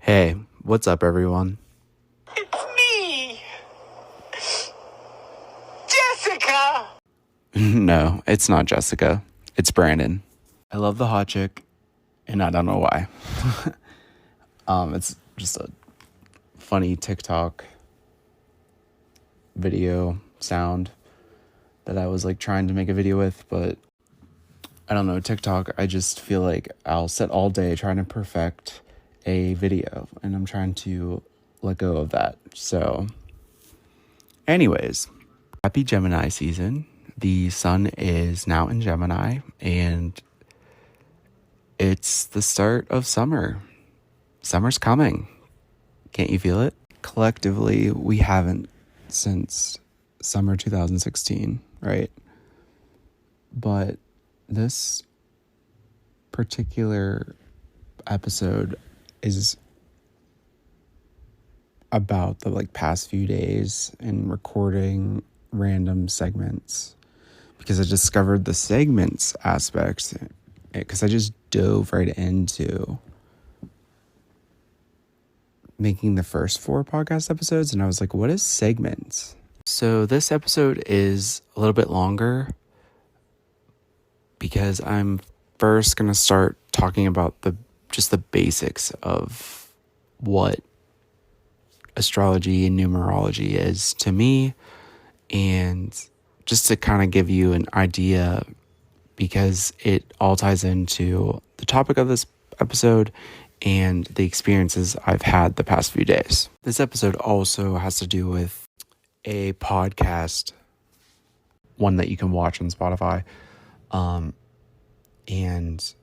Hey, what's up, everyone? It's me, Jessica. No, it's not Jessica. It's Brandon. I love the hot chick, and I don't know why. It's just a funny TikTok video sound that I was trying to make a video with, but I don't know, TikTok, I just feel like I'll sit all day trying to perfect a video, and I'm trying to let go of that. So, anyways, happy Gemini season. The sun is now in Gemini, and it's the start of summer. Summer's coming. Can't you feel it? Collectively, we haven't since summer 2016, right? But this particular episode is about the past few days and recording random segments, because I discovered the segments aspect because I just dove right into making the first 4 podcast episodes, and I was like, what is segments? So this episode is a little bit longer because I'm first going to start talking about just the basics of what astrology and numerology is to me, and just to kind of give you an idea, because it all ties into the topic of this episode and the experiences I've had the past few days. This episode also has to do with a podcast, one that you can watch on Spotify, and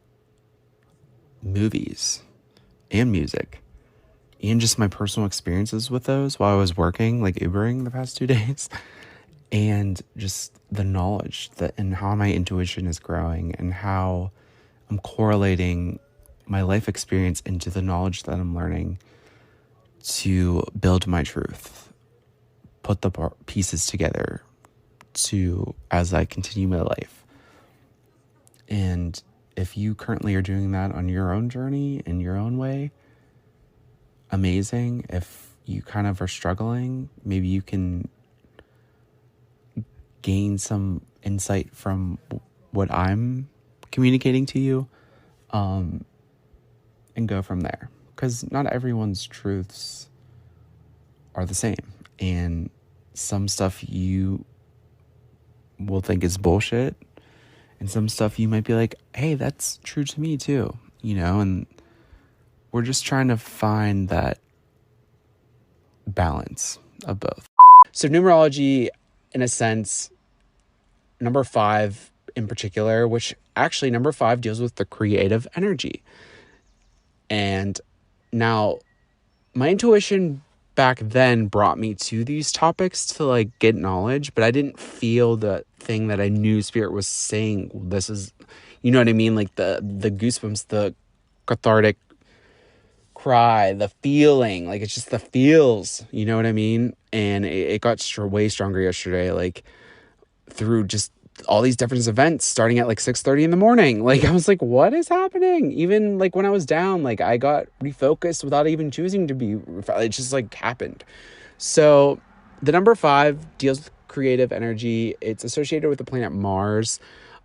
movies and music, and just my personal experiences with those while I was working, Ubering the past 2 days, and just the knowledge and how my intuition is growing, and how I'm correlating my life experience into the knowledge that I'm learning to build my truth, put the pieces together as I continue my life. And if you currently are doing that on your own journey in your own way, amazing. If you kind of are struggling, maybe you can gain some insight from what I'm communicating to you, and go from there. Because not everyone's truths are the same, and some stuff you will think is bullshit, and some stuff you might be like, hey, that's true to me too, and we're just trying to find that balance of both. So numerology, in a sense, number 5 in particular, which actually number 5 deals with the creative energy. And now my intuition back then brought me to these topics to get knowledge, but I didn't feel the thing that I knew Spirit was saying. This is, you know what I mean? The goosebumps, the cathartic cry, the feeling, it's just the feels, you know what I mean? And it got way stronger yesterday, through just all these different events starting at 6:30 in the morning. I was like, what is happening? Even when I was down, I got refocused without even choosing to be. It just happened. So the number 5 deals with creative energy. It's associated with the planet Mars.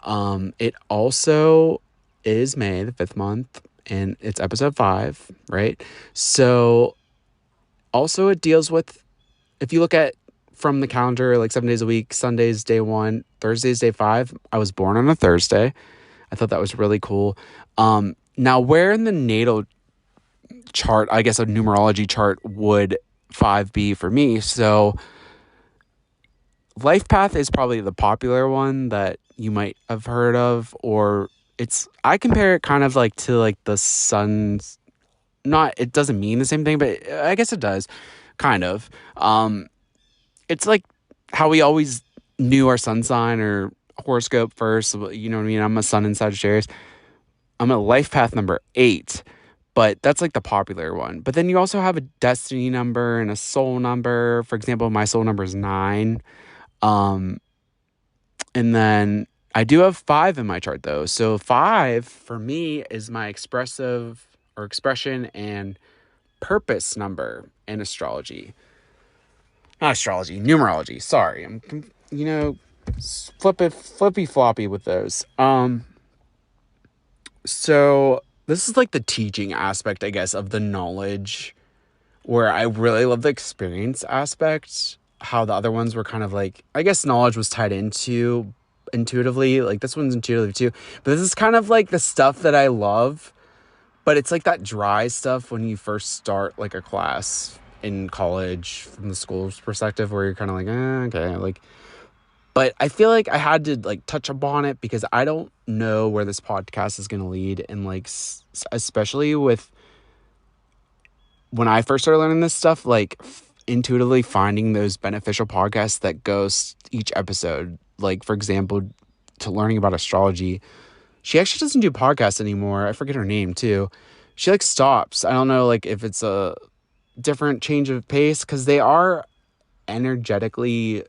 It also is May, the 5th month, and it's episode 5, right? So also it deals with, if you look at from the calendar, 7 days a week, Sunday's day 1, Thursday's day 5. I was born on a Thursday. I thought that was really cool. Now, where in the natal chart, I guess a numerology chart, would 5 be for me? So life path is probably the popular one that you might have heard of, or I compare it kind of to the sun's, it doesn't mean the same thing, but I guess it does, kind of. It's how we always knew our sun sign or horoscope first. You know what I mean? I'm a sun in Sagittarius. I'm a life path number 8, but that's the popular one. But then you also have a destiny number and a soul number. For example, my soul number is 9. And then I do have 5 in my chart though. So 5 for me is my expression and purpose number in astrology. Not astrology, numerology. Sorry. I'm, flippy floppy with those. So this is like the teaching aspect, I guess, of the knowledge, where I really love the experience aspect. How the other ones were kind of like, I guess knowledge was tied into intuitively. Like this one's intuitive too. But this is kind of like the stuff that I love. But it's like that dry stuff when you first start like a class in college from the school's perspective, where you're kind of like, okay, like. But I feel like I had to like touch upon it because I don't know where this podcast is going to lead. And like, especially with when I first started learning this stuff, like intuitively finding those beneficial podcasts that goes each episode. Like, for example, to learning about astrology, she actually doesn't do podcasts anymore. I forget her name too. She like stops. I don't know like if it's a different change of pace, because they are energetically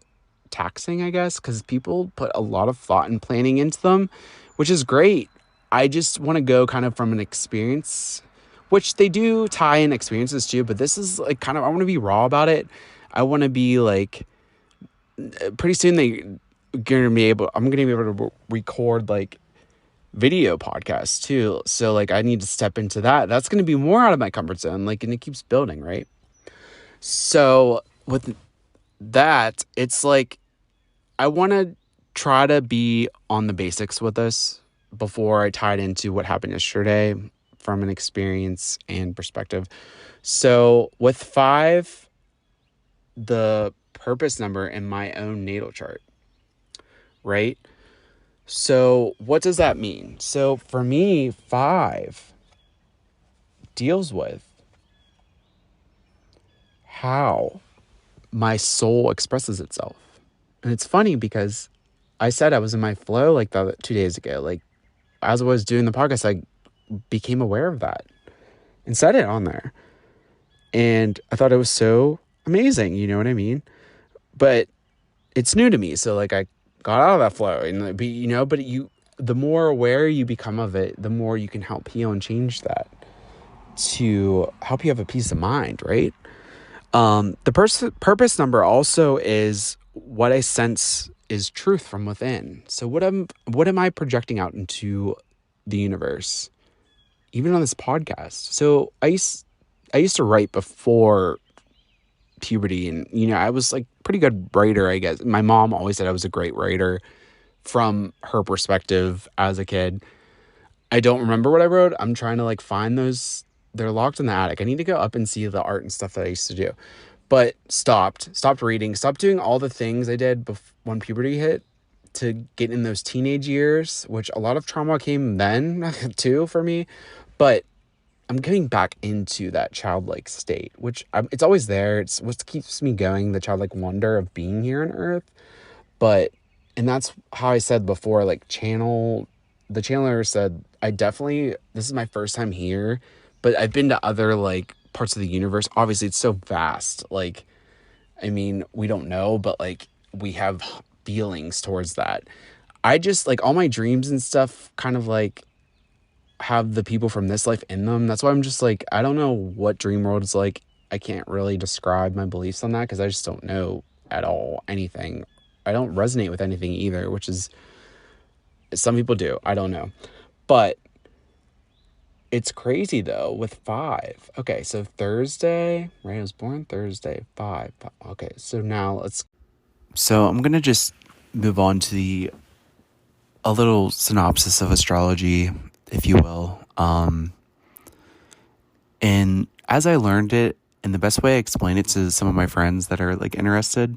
taxing, I guess, because people put a lot of thought and planning into them, which is great. I just want to go kind of from an experience, which they do tie in experiences too, but this is like kind of, I want to be raw about it. I want to be like, pretty soon I'm going to be able to record like video podcasts too. So like I need to step into that. That's going to be more out of my comfort zone, like, and it keeps building, right? So with that, it's like I want to try to be on the basics with this before I tie it into what happened yesterday from an experience and perspective. So with 5, the purpose number in my own natal chart, right? So what does that mean? So for me, 5 deals with how my soul expresses itself. And it's funny because I said I was in my flow like the 2 days ago. Like as I was doing the podcast, I became aware of that and said it on there. And I thought it was so amazing, you know what I mean? But it's new to me. So like I got out of that flow and but the more aware you become of it, the more you can help heal and change that to help you have a peace of mind, right? The purpose number also is what I sense is truth from within. So what am I projecting out into the universe, even on this podcast? So I used to write before puberty, and I was like pretty good writer, I guess. My mom always said I was a great writer from her perspective as a kid. I don't remember what I wrote. I'm trying to like find those. They're locked in the attic. I need to go up and see the art and stuff that I used to do. But stopped reading, stopped doing all the things I did when puberty hit to get in those teenage years, which a lot of trauma came then too for me. But I'm getting back into that childlike state, which it's always there. It's what keeps me going, the childlike wonder of being here on Earth. And that's how I said before, like the channeler said, this is my first time here, but I've been to other like parts of the universe. Obviously it's so vast. Like, I mean, we don't know, but like we have feelings towards that. I just like all my dreams and stuff kind of like have the people from this life in them. That's why I'm just like, I don't know what dream world is like. I can't really describe my beliefs on that because I just don't know at all anything. I don't resonate with anything either, which is, some people do. I don't know. But it's crazy though with 5. Okay, so Thursday, right? I was born Thursday, 5. Okay, so now So I'm going to just move on to a little synopsis of astrology, if you will. And as I learned it, and the best way I explain it to some of my friends that are like interested,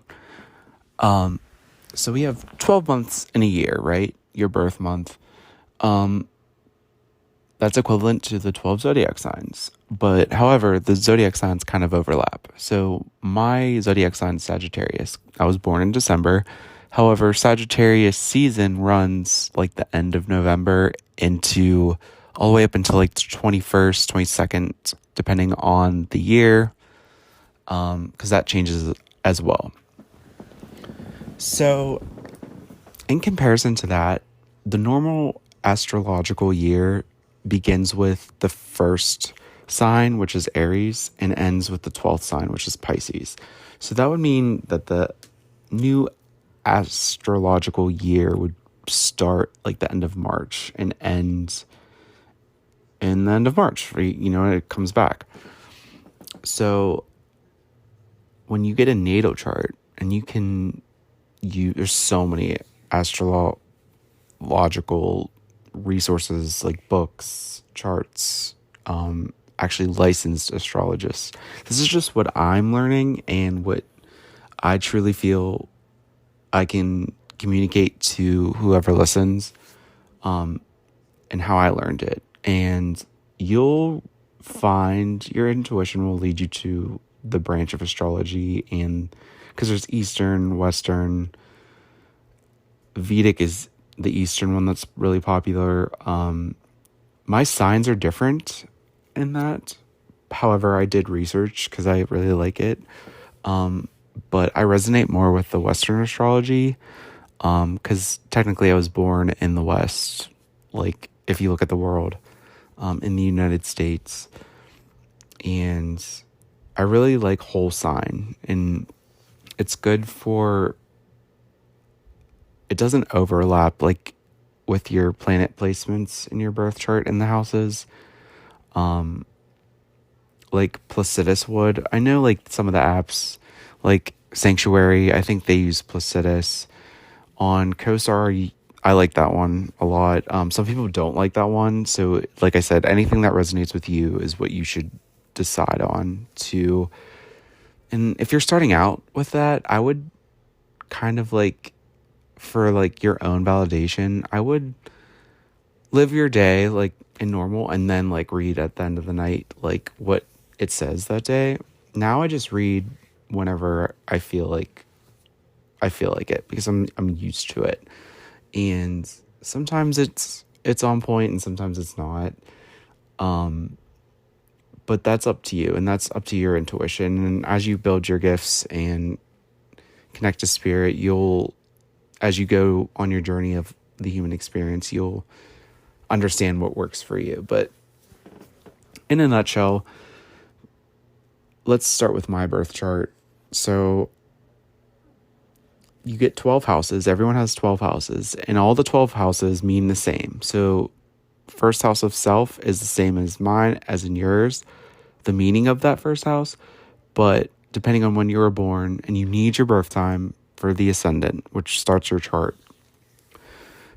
so we have 12 months in a year, right? Your birth month. That's equivalent to the 12 zodiac signs. But however, the zodiac signs kind of overlap. So my zodiac sign is Sagittarius. I was born in December. However, Sagittarius season runs like the end of November into all the way up until like the 21st, 22nd, depending on the year, because that changes as well. So in comparison to that, the normal astrological year begins with the first sign, which is Aries, and ends with the 12th sign, which is Pisces. So that would mean that the new astrological year would start like the end of March and end in the end of March, right? You know, it comes back. So when you get a natal chart, and there's so many astrological resources like books, charts, actually licensed astrologists. This is just what I'm learning and what I truly feel I can communicate to whoever listens, and how I learned it. And you'll find your intuition will lead you to the branch of astrology, and because there's Eastern, Western. Vedic is the Eastern one that's really popular. My signs are different in that. However, I did research because I really like it. But I resonate more with the Western astrology, because technically I was born in the West. Like, if you look at the world, in the United States. And I really like whole sign, and it's good for, it doesn't overlap like with your planet placements in your birth chart in the houses, like Placidus would. I know like some of the apps like Sanctuary, I think they use Placidus. On CoStar, I like that one a lot. Some people don't like that one. So like I said, anything that resonates with you is what you should decide on to. And if you're starting out with that, I would kind of like, for like your own validation, I would live your day like in normal and then like read at the end of the night like what it says that day. Now I just read whenever I feel like it, because I'm used to it. And sometimes it's on point and sometimes it's not. But that's up to you, and that's up to your intuition. And as you build your gifts and connect to spirit, as you go on your journey of the human experience, you'll understand what works for you. But in a nutshell, let's start with my birth chart. So you get 12 houses. Everyone has 12 houses, and all the 12 houses mean the same. So first house of self is the same as mine, as in yours, the meaning of that first house. But depending on when you were born, and you need your birth time for the ascendant, which starts your chart.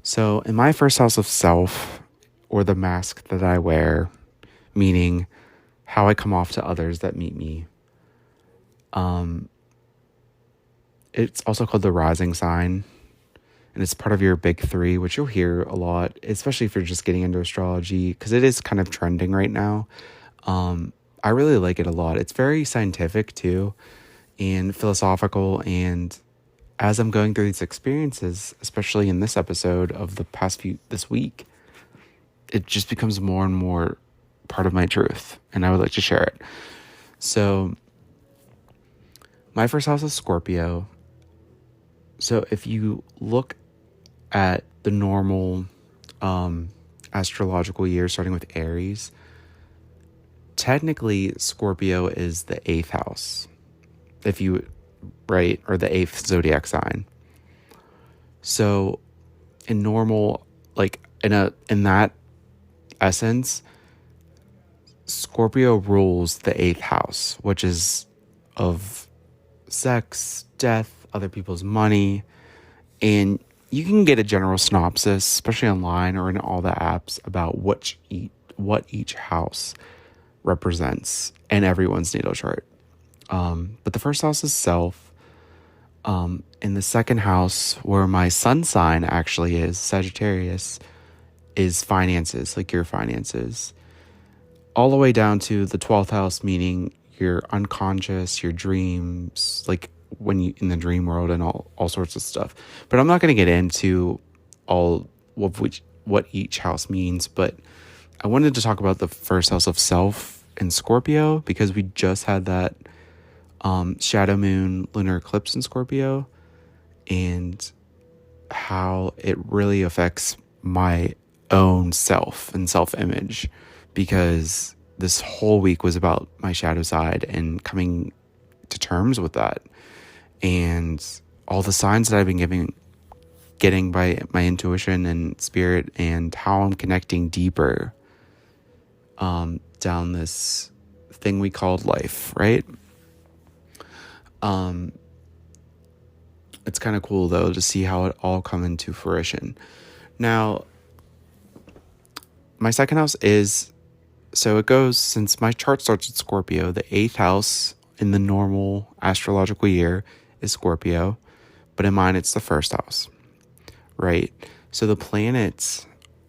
So in my first house of self, or the mask that I wear, meaning how I come off to others that meet me, it's also called the rising sign, and it's part of your big three, which you'll hear a lot, especially if you're just getting into astrology, because it is kind of trending right now. I really like it a lot. It's very scientific too, and philosophical. And as I'm going through these experiences, especially in this episode of this week, it just becomes more and more part of my truth, and I would like to share it. So my first house is Scorpio. So if you look at the normal astrological year, starting with Aries, technically Scorpio is the 8th house, or the 8th zodiac sign. So in normal, like in that essence, Scorpio rules the 8th house, which is of sex, death, other people's money. And you can get a general synopsis, especially online or in all the apps, about what each house represents in everyone's natal chart. But the first house is self. In the second house, where my sun sign actually is, Sagittarius, is finances, like your finances. All the way down to the 12th house, meaning your unconscious, your dreams, like when you in the dream world, and all sorts of stuff. But I'm not going to get into all of what each house means, but I wanted to talk about the first house of self in Scorpio, because we just had that shadow moon lunar eclipse in Scorpio, and how it really affects my own self and self-image, because this whole week was about my shadow side and coming to terms with that, and all the signs that I've been getting by my intuition and spirit, and how I'm connecting deeper down this thing we called life, right? It's kind of cool though to see how it all come into fruition. Now, my second house is, so it goes, since my chart starts at Scorpio, the 8th house in the normal astrological year is Scorpio, but in mine it's the first house, right? So the planets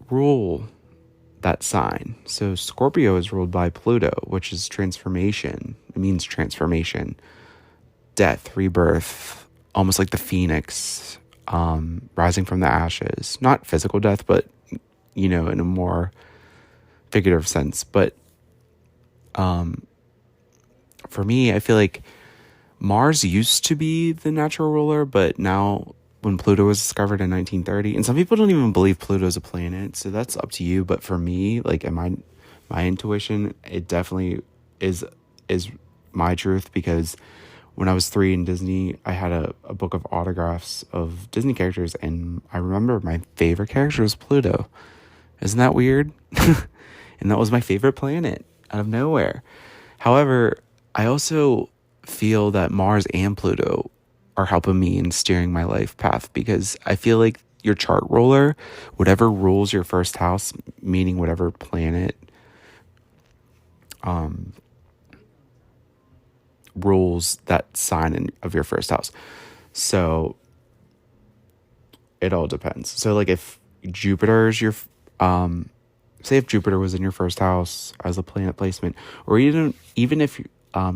rule that sign. So Scorpio is ruled by Pluto, which is transformation. It means transformation, death, rebirth, almost like the phoenix, rising from the ashes. Not physical death, but, in a more figurative sense. But for me, I feel like Mars used to be the natural ruler, but now when Pluto was discovered in 1930, and some people don't even believe Pluto is a planet, so that's up to you. But for me, like, in my intuition, it definitely is my truth, because when I was 3 in Disney, I had a book of autographs of Disney characters, and I remember my favorite character was Pluto. Isn't that weird? And that was my favorite planet out of nowhere. However, I also feel that Mars and Pluto are helping me in steering my life path, because I feel like your chart ruler, whatever rules your first house, meaning whatever planet rules that sign of your first house. So it all depends. So like if Jupiter's your say if Jupiter was in your first house as a planet placement, or even if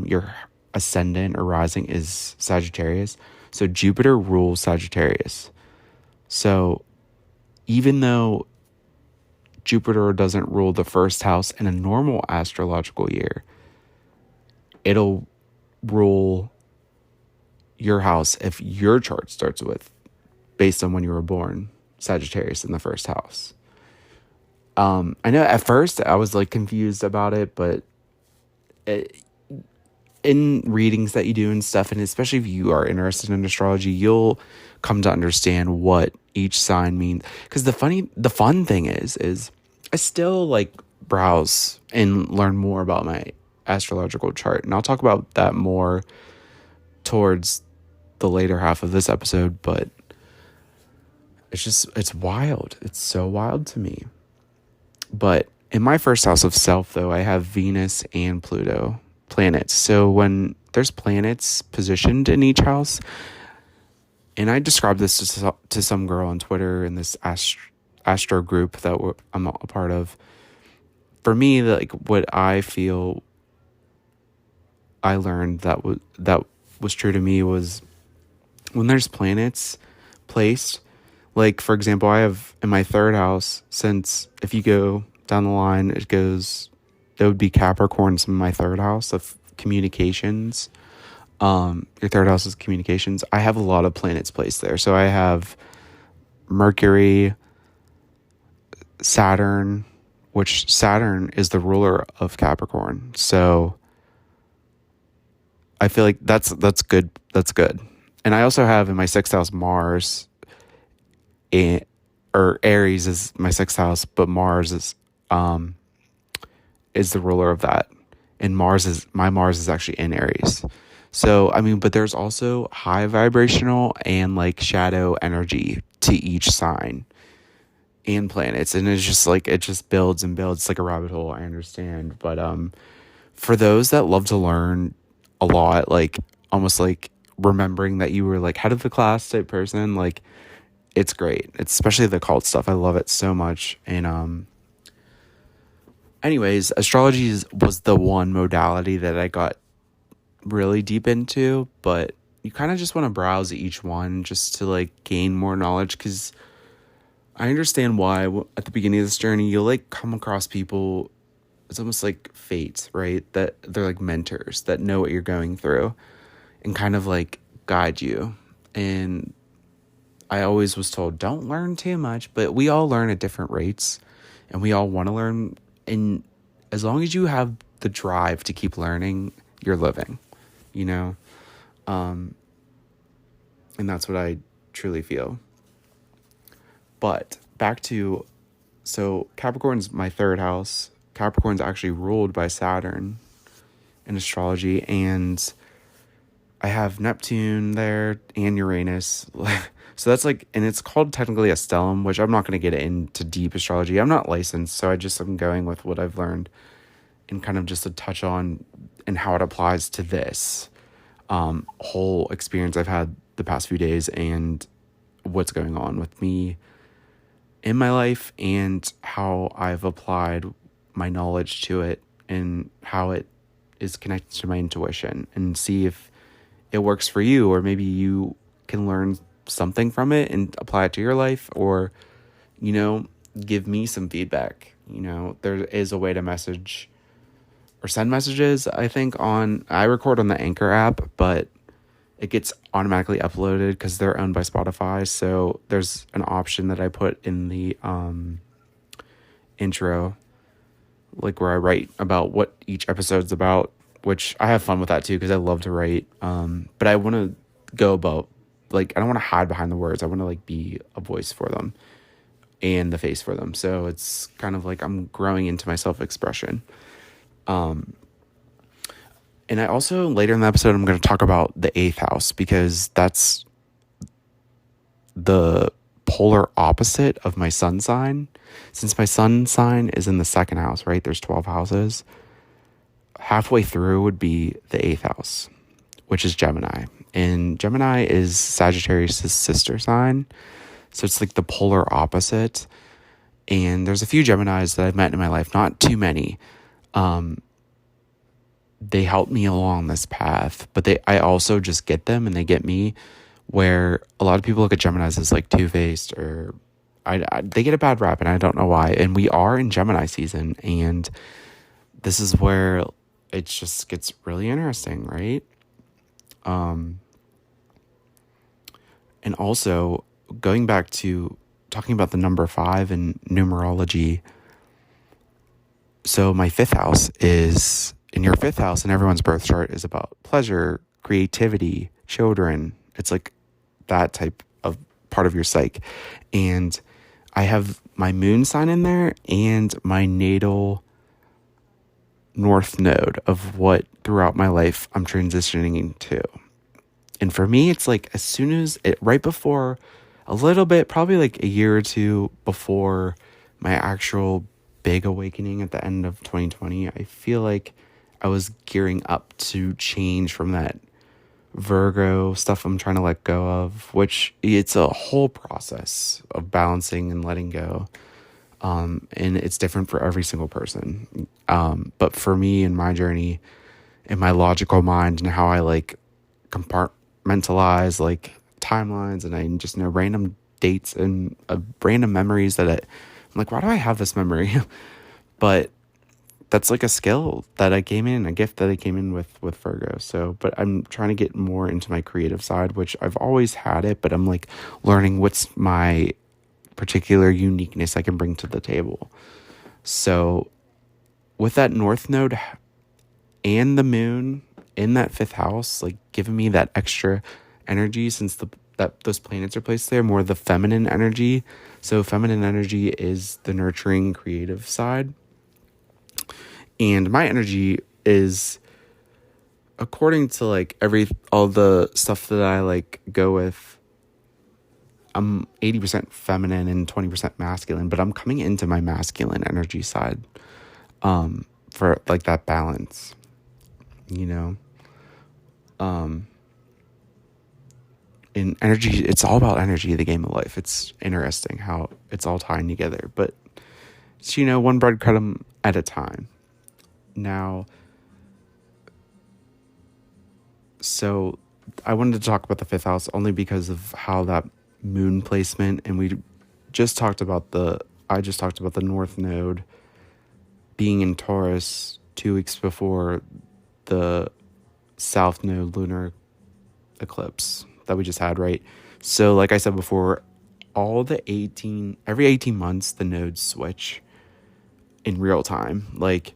your ascendant or rising is Sagittarius, so Jupiter rules Sagittarius. So even though Jupiter doesn't rule the first house in a normal astrological year, it'll rule your house if your chart starts with, based on when you were born, Sagittarius in the first house. I know at first I was like confused about it, but in readings that you do and stuff, and especially if you are interested in astrology, you'll come to understand what each sign means. Because the fun thing is I still like browse and learn more about my astrological chart, and I'll talk about that more towards the later half of this episode. But it's wild. It's so wild to me. But in my first house of self, though, I have Venus and Pluto planets. So when there's planets positioned in each house, and I described this to some girl on Twitter in this astro group that I'm a part of. For me, like, what I feel I learned that was true to me was when there's planets placed. Like, for example, I have in my third house, since if you go down the line, that would be Capricorn's in my third house of communications. Your third house is communications. I have a lot of planets placed there. So I have Mercury, Saturn, which Saturn is the ruler of Capricorn. So I feel like that's good. That's good. And I also have in my sixth house Mars, or Aries is my sixth house, but Mars is the ruler of that. And my Mars is actually in Aries. So, I mean, but there's also high vibrational and like shadow energy to each sign and planets. And it's just like, it just builds and builds. It's like a rabbit hole, I understand. But for those that love to learn a lot, like almost like remembering that you were like head of the class type person, like it's great. It's especially the cult stuff. I love it so much. And anyways, astrology was the one modality that I got really deep into, but you kind of just want to browse each one just to like gain more knowledge, because I understand why at the beginning of this journey you'll like come across people. It's almost like fate, right? That they're like mentors that know what you're going through and kind of like guide you. And I always was told, don't learn too much, but we all learn at different rates, and we all want to learn. And as long as you have the drive to keep learning, you're living, you know? And that's what I truly feel. But back to, so Capricorn's my third house. Capricorn's actually ruled by Saturn in astrology, and I have Neptune there and Uranus. So that's like, and it's called technically a stellium, which I'm not going to get into deep astrology. I'm not licensed, so I'm going with what I've learned and kind of just to touch on and how it applies to this whole experience I've had the past few days and what's going on with me in my life and how I've applied my knowledge to it and how it is connected to my intuition, and see if it works for you, or maybe you can learn something from it and apply it to your life, or, you know, give me some feedback. You know, there is a way to message or send messages, I think, I record on the Anchor app, but it gets automatically uploaded because they're owned by Spotify. So there's an option that I put in the intro, like where I write about what each episode's about, which I have fun with that too, because I love to write. But I want to go about, like, I don't want to hide behind the words. I want to like be a voice for them and the face for them. So it's kind of like I'm growing into my self-expression. And I also, later in the episode, I'm going to talk about the 8th house, because that's the polar opposite of my sun sign. Since my sun sign is in the 2nd house, right? There's 12 houses. Halfway through would be the 8th house, which is Gemini. And Gemini is Sagittarius' sister sign. So it's like the polar opposite. And there's a few Geminis that I've met in my life, not too many. They help me along this path, but I also just get them and they get me, where a lot of people look at Geminis as like two-faced, or they get a bad rap, and I don't know why. And we are in Gemini season, and this is where it just gets really interesting, right? And also going back to talking about the number 5 in numerology. So my 5th house is, in your 5th house in everyone's birth chart, is about pleasure, creativity, children. It's like that type of part of your psyche. And I have my moon sign in there and my natal north node of what throughout my life I'm transitioning into. And for me, it's like as soon as it, right before, a little bit, probably like a year or two before my actual big awakening at the end of 2020, I feel like I was gearing up to change from that Virgo stuff I'm trying to let go of, which it's a whole process of balancing and letting go. And it's different for every single person. But for me, in my journey, in my logical mind, and how I like compartmentalize like timelines, and I just know random dates and random memories that I'm like, why do I have this memory? But that's like a skill that I came in, a gift that I came in with Virgo. So, but I'm trying to get more into my creative side, which I've always had it, but I'm like learning what's my particular uniqueness I can bring to the table. So with that north node and the moon in that 5th house, like giving me that extra energy, since that those planets are placed there, more the feminine energy. So feminine energy is the nurturing, creative side. And my energy is, according to like all the stuff that I like go with, I'm 80% feminine and 20% masculine, but I'm coming into my masculine energy side, for like that balance, you know. In energy, it's all about energy, the game of life. It's interesting how it's all tying together, but it's, you know, one breadcrumb at a time. Now, so I wanted to talk about the 5th house only because of how that moon placement, and I just talked about the north node being in Taurus 2 weeks before the south node lunar eclipse that we just had, right? So like I said before, every 18 months the nodes switch in real time. Like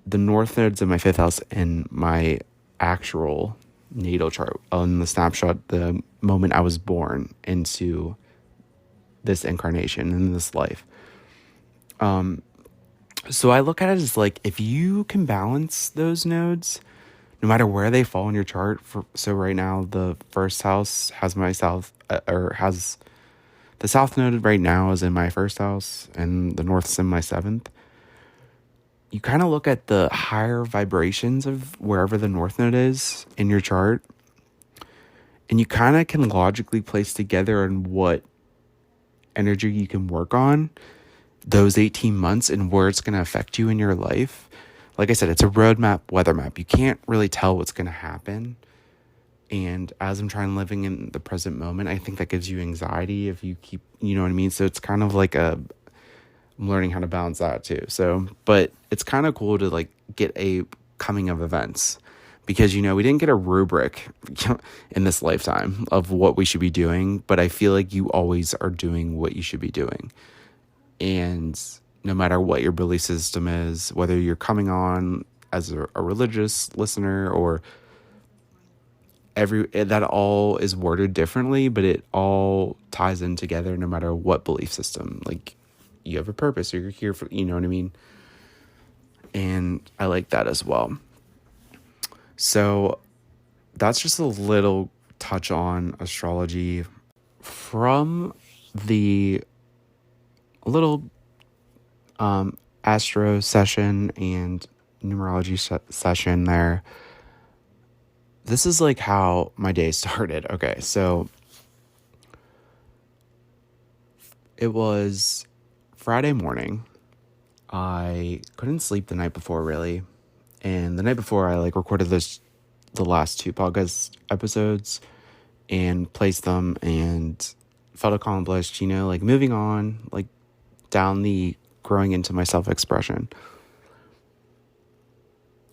the north node's in my 5th house in my actual natal chart on the snapshot, the moment I was born into this incarnation in this life. So I look at it as like, if you can balance those nodes, no matter where they fall in your chart. So right now, the 1st house has my has the south node right now is in my 1st house, and the north's in my 7th. You kind of look at the higher vibrations of wherever the north node is in your chart, and you kind of can logically place together on what energy you can work on those 18 months and where it's going to affect you in your life. Like I said, it's a roadmap, weather map. You can't really tell what's going to happen. And as I'm trying living in the present moment, I think that gives you anxiety if you keep, you know what I mean? So it's kind of like I'm learning how to balance that too. So, but it's kind of cool to like get a coming of events, because, you know, we didn't get a rubric in this lifetime of what we should be doing, but I feel like you always are doing what you should be doing. And no matter what your belief system is, whether you're coming on as a religious listener or that all is worded differently, but it all ties in together no matter what belief system. Like, you have a purpose, or you're here for, you know what I mean? And I like that as well. So that's just a little touch on astrology from the little astro session and numerology session there. This is like how my day started. Okay, so it was Friday morning. I couldn't sleep the night before, really. And the night before, I like recorded the last 2 podcast episodes and placed them, and felt accomplished, you know, like moving on, like down the growing into my self-expression,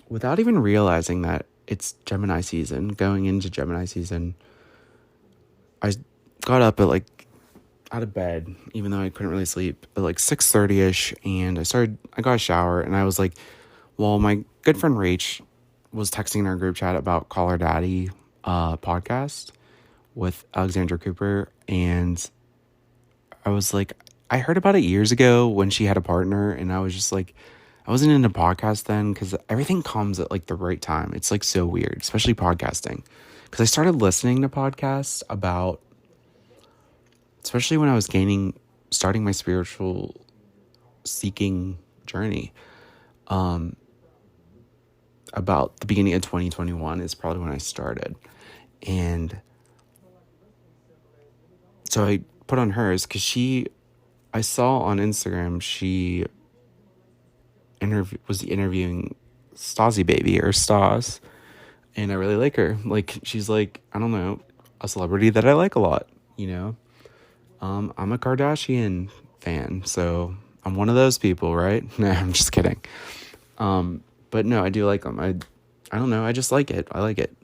without even realizing that it's Gemini season, going into Gemini season. I got up at out of bed, even though I couldn't really sleep, at 6:30ish, and I got a shower, and I was like, well, my good friend Rach was texting in our group chat about Call Her Daddy podcast with Alexandra Cooper, and I was like, I heard about it years ago when she had a partner, and I was just like, I wasn't into podcasts then, because everything comes at the right time. It's so weird, especially podcasting, because I started listening to podcasts about, especially when I was starting my spiritual seeking journey, about the beginning of 2021 is probably when I started. And so I put on hers, because I saw on Instagram, she was interviewing Stasi Baby, or Stas, and I really like her. She's I don't know, a celebrity that I like a lot, you know? I'm a Kardashian fan, so I'm one of those people, right? No, I'm just kidding. But no, I do like them. I don't know, I just like it. I like it.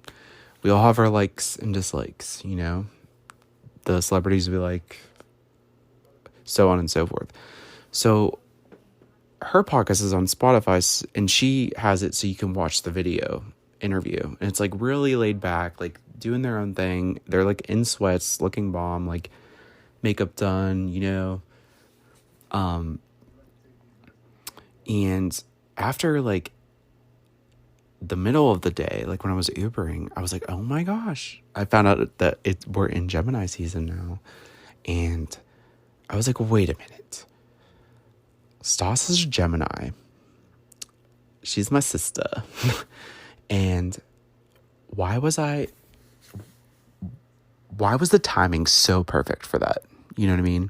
We all have our likes and dislikes, you know? The celebrities we like, so on and so forth. So her podcast is on Spotify, and she has it so you can watch the video interview. And it's really laid back, doing their own thing. They're in sweats, looking bomb, makeup done, you know. And after the middle of the day, when I was Ubering, I was like, oh my gosh, I found out that we're in Gemini season now. And I was like, wait a minute. Stas is a Gemini. She's my sister. And why was the timing so perfect for that? You know what I mean?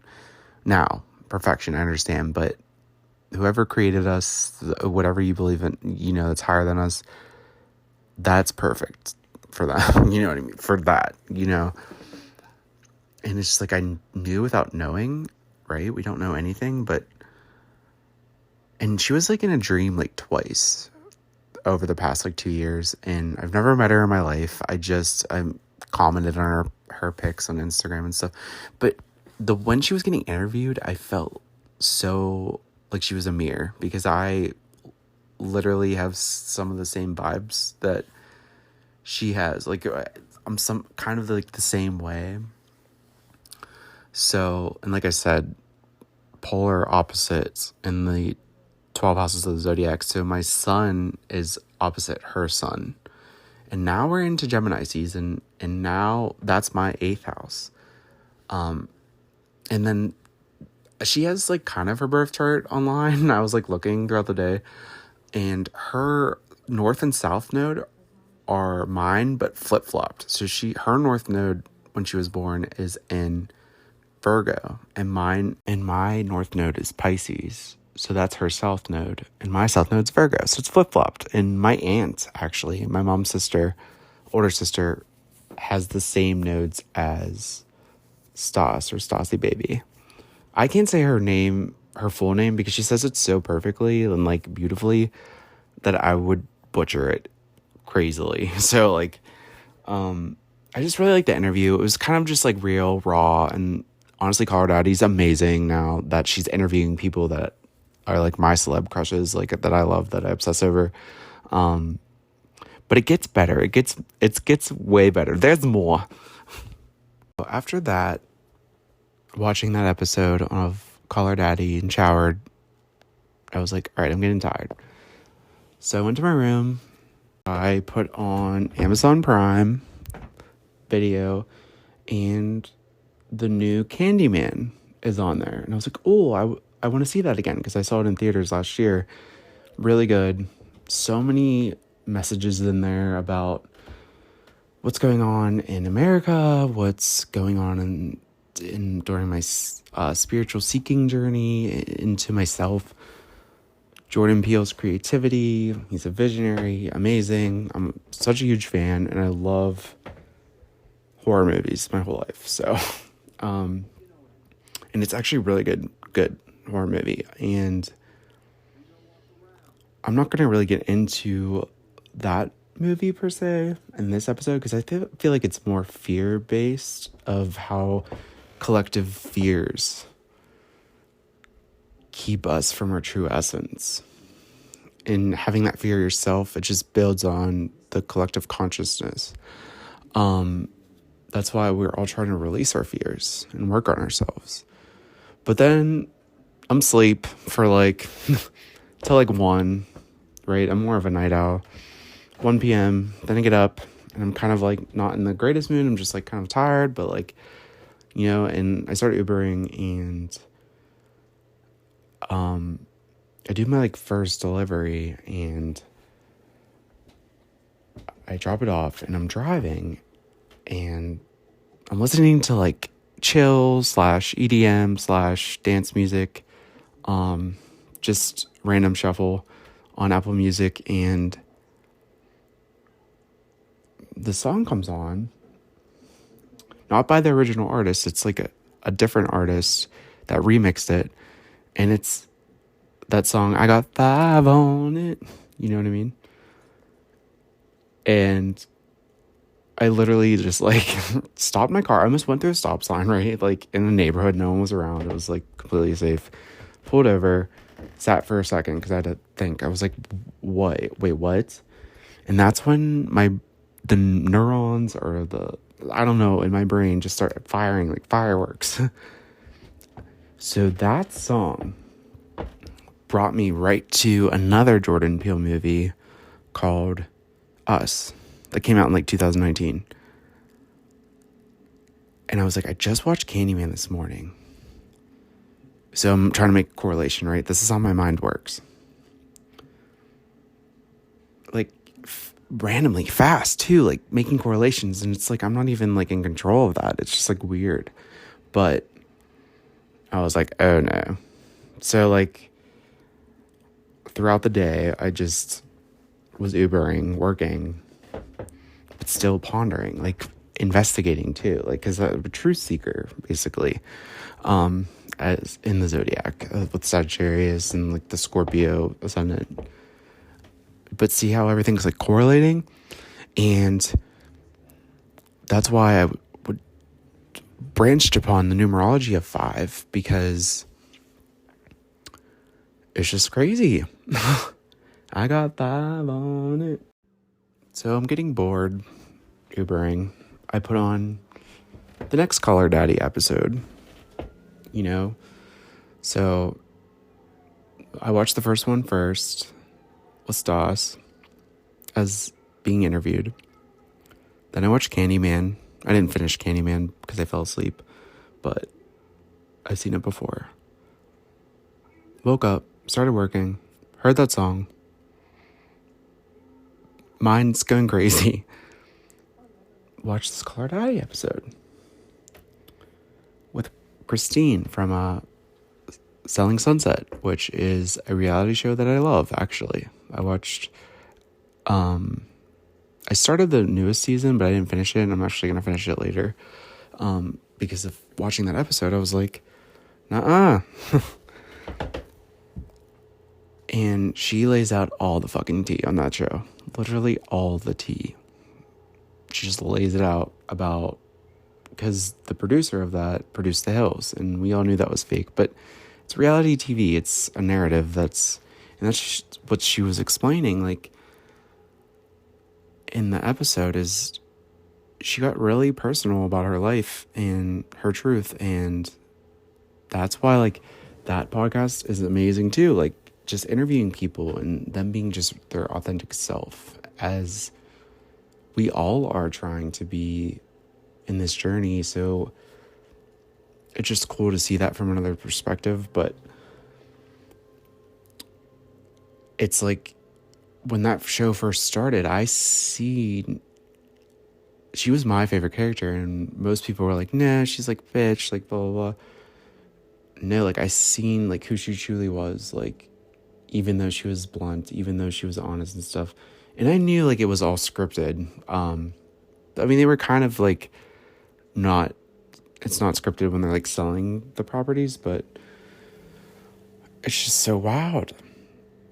Now, perfection, I understand, but whoever created us, whatever you believe in, you know, that's higher than us, that's perfect for that. You know what I mean? For that, you know? And it's just I knew without knowing, right? We don't know anything, and she was in a dream twice over the past 2 years, and I've never met her in my life. I commented on her pics on Instagram and stuff, but when she was getting interviewed, I felt so she was a mirror, because I literally have some of the same vibes that she has. Like, I'm some kind of like the same way. So, and like I said, polar opposites in the 12 houses of the zodiac. So my sun is opposite her sun. And now we're into Gemini season, and now that's my 8th house. And then she has like kind of her birth chart online. I was like looking throughout the day, and her north and south node are mine, but flip-flopped. So her north node when she was born is in Virgo, and my north node is Pisces. So that's her south node, and my south node's Virgo. So it's flip-flopped. And my aunt, actually, my mom's sister, older sister, has the same nodes as Stas, or Stassi baby. I can't say her name, her full name, because she says it so perfectly and like beautifully that I would butcher it crazily. So like, I just really liked the interview. It was kind of just like real, raw, and honestly, Colorado's amazing now that she's interviewing people that are like my celeb crushes, like that I love, that I obsess over. But it gets better. It gets way better. There's more. After that, watching that episode of Call Her Daddy and showered, I was like, all right, I'm getting tired. So I went to my room. I put on Amazon Prime Video, and the new Candyman is on there. And I was like, oh, I want to see that again, because I saw it in theaters last year. Really good. So many messages in there about what's going on in America, what's going on during my spiritual seeking journey into myself. Jordan Peele's creativity. He's a visionary, amazing. I'm such a huge fan, and I love horror movies my whole life. So, and it's actually really good horror movie. And I'm not going to really get into that movie per se in this episode, because I feel like it's more fear-based of how collective fears keep us from our true essence. And having that fear yourself, it just builds on the collective consciousness. That's why we're all trying to release our fears and work on ourselves. But then I'm asleep for like till like 1, right? I'm more of a night owl. 1 p.m. Then I get up, and I'm kind of like not in the greatest mood. I'm just like kind of tired, but like, you know, and I start Ubering, and I do my like first delivery, and I drop it off, and I'm driving, and I'm listening to like chill / EDM / dance music, just random shuffle on Apple Music, and the song comes on, not by the original artist. It's like a different artist that remixed it, and it's that song, I Got 5 On It, you know what I mean? And I literally just like stopped my car. I almost went through a stop sign, right? Like in the neighborhood, no one was around. It was like completely safe. Pulled over, sat for a second because I had to think. I was like, what? Wait, what? And that's when the neurons, or I don't know, in my brain just started firing like fireworks. So that song brought me right to another Jordan Peele movie called Us that came out in like 2019. And I was like, I just watched Candyman this morning. So I'm trying to make a correlation, right? This is how my mind works. Like randomly fast too, like making correlations. And it's like, I'm not even like in control of that. It's just like weird. But I was like, oh no. So like throughout the day, I just was Ubering, working, but still pondering, like investigating too, like because I'm a truth seeker basically, as in the zodiac with Sagittarius and like the Scorpio ascendant. But see how everything's like correlating, and that's why I would branched upon the numerology of 5, because it's just crazy. I got 5 on it. So I'm getting bored Ubering. I put on the next Caller Daddy episode, you know? So I watched the first one first with Stas as being interviewed. Then I watched Candyman. I didn't finish Candyman because I fell asleep, but I've seen it before. Woke up, started working, heard that song. Mind's going crazy. Watched this Caller Daddy episode with Christine from Selling Sunset, which is a reality show that I love, actually. I started the newest season, but I didn't finish it, and I'm actually going to finish it later. Because of watching that episode, I was like, nuh-uh. And she lays out all the fucking tea on that show. Literally all the tea. She just lays it out about, because the producer of that produced The Hills, and we all knew that was fake, but it's reality TV. It's a narrative that's what she was explaining, like, in the episode, is she got really personal about her life and her truth, and that's why, like, that podcast is amazing too. Like, just interviewing people and them being just their authentic self, as we all are trying to be in this journey. So it's just cool to see that from another perspective. But it's like, when that show first started, she was my favorite character, and most people were like, nah, she's like bitch, like blah blah blah. No, like, I seen like who she truly was, like, even though she was blunt, even though she was honest and stuff. And I knew, like, it was all scripted. I mean, they were kind of like, it's not scripted when they're like selling the properties, but it's just so wild.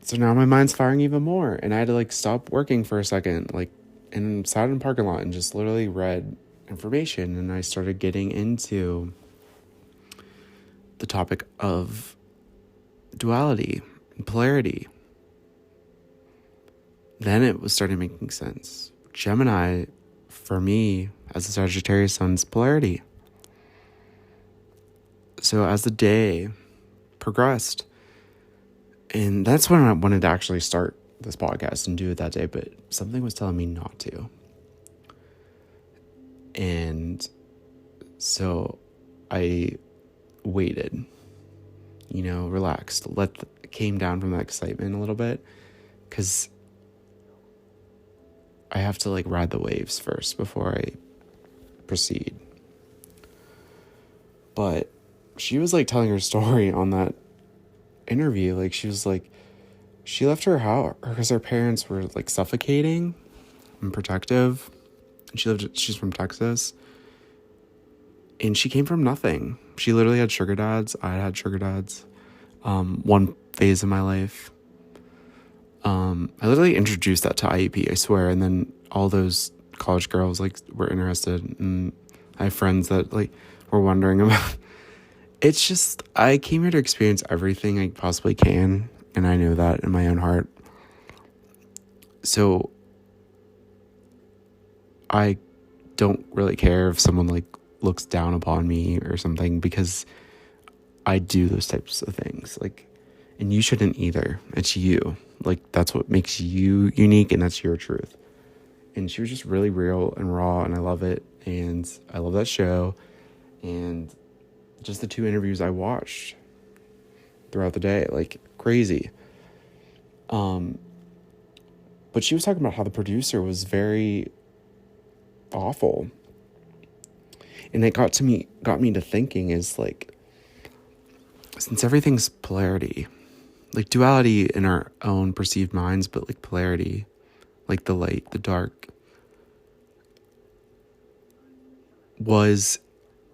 So now my mind's firing even more, and I had to like stop working for a second, like, and sat in a parking lot and just literally read information, and I started getting into the topic of duality and polarity. Then it was starting making sense. Gemini, for me, as a Sagittarius sun's polarity. So as the day progressed, and that's when I wanted to actually start this podcast and do it that day, but something was telling me not to. And so I waited, relaxed, came down from that excitement a little bit, because I have to like ride the waves first before I proceed. But she was like telling her story on that interview. Like, she was like, she left her house because her parents were like suffocating and protective. And she's from Texas. And she came from nothing. She literally had sugar dads. I had sugar dads. One phase in my life. I literally introduced that to IEP, I swear. And then all those college girls like were interested. And I have friends that like were wondering about. It's just, I came here to experience everything I possibly can. And I know that in my own heart. So I don't really care if someone like looks down upon me or something, because I do those types of things. Like, and you shouldn't either. It's you. Like, that's what makes you unique, and that's your truth. And she was just really real and raw, and I love it. And I love that show. And just the 2 interviews I watched throughout the day, like, crazy. But she was talking about how the producer was very awful. And it got me to thinking, is like, since everything's polarity, like duality in our own perceived minds, but like polarity, like the light, the dark, was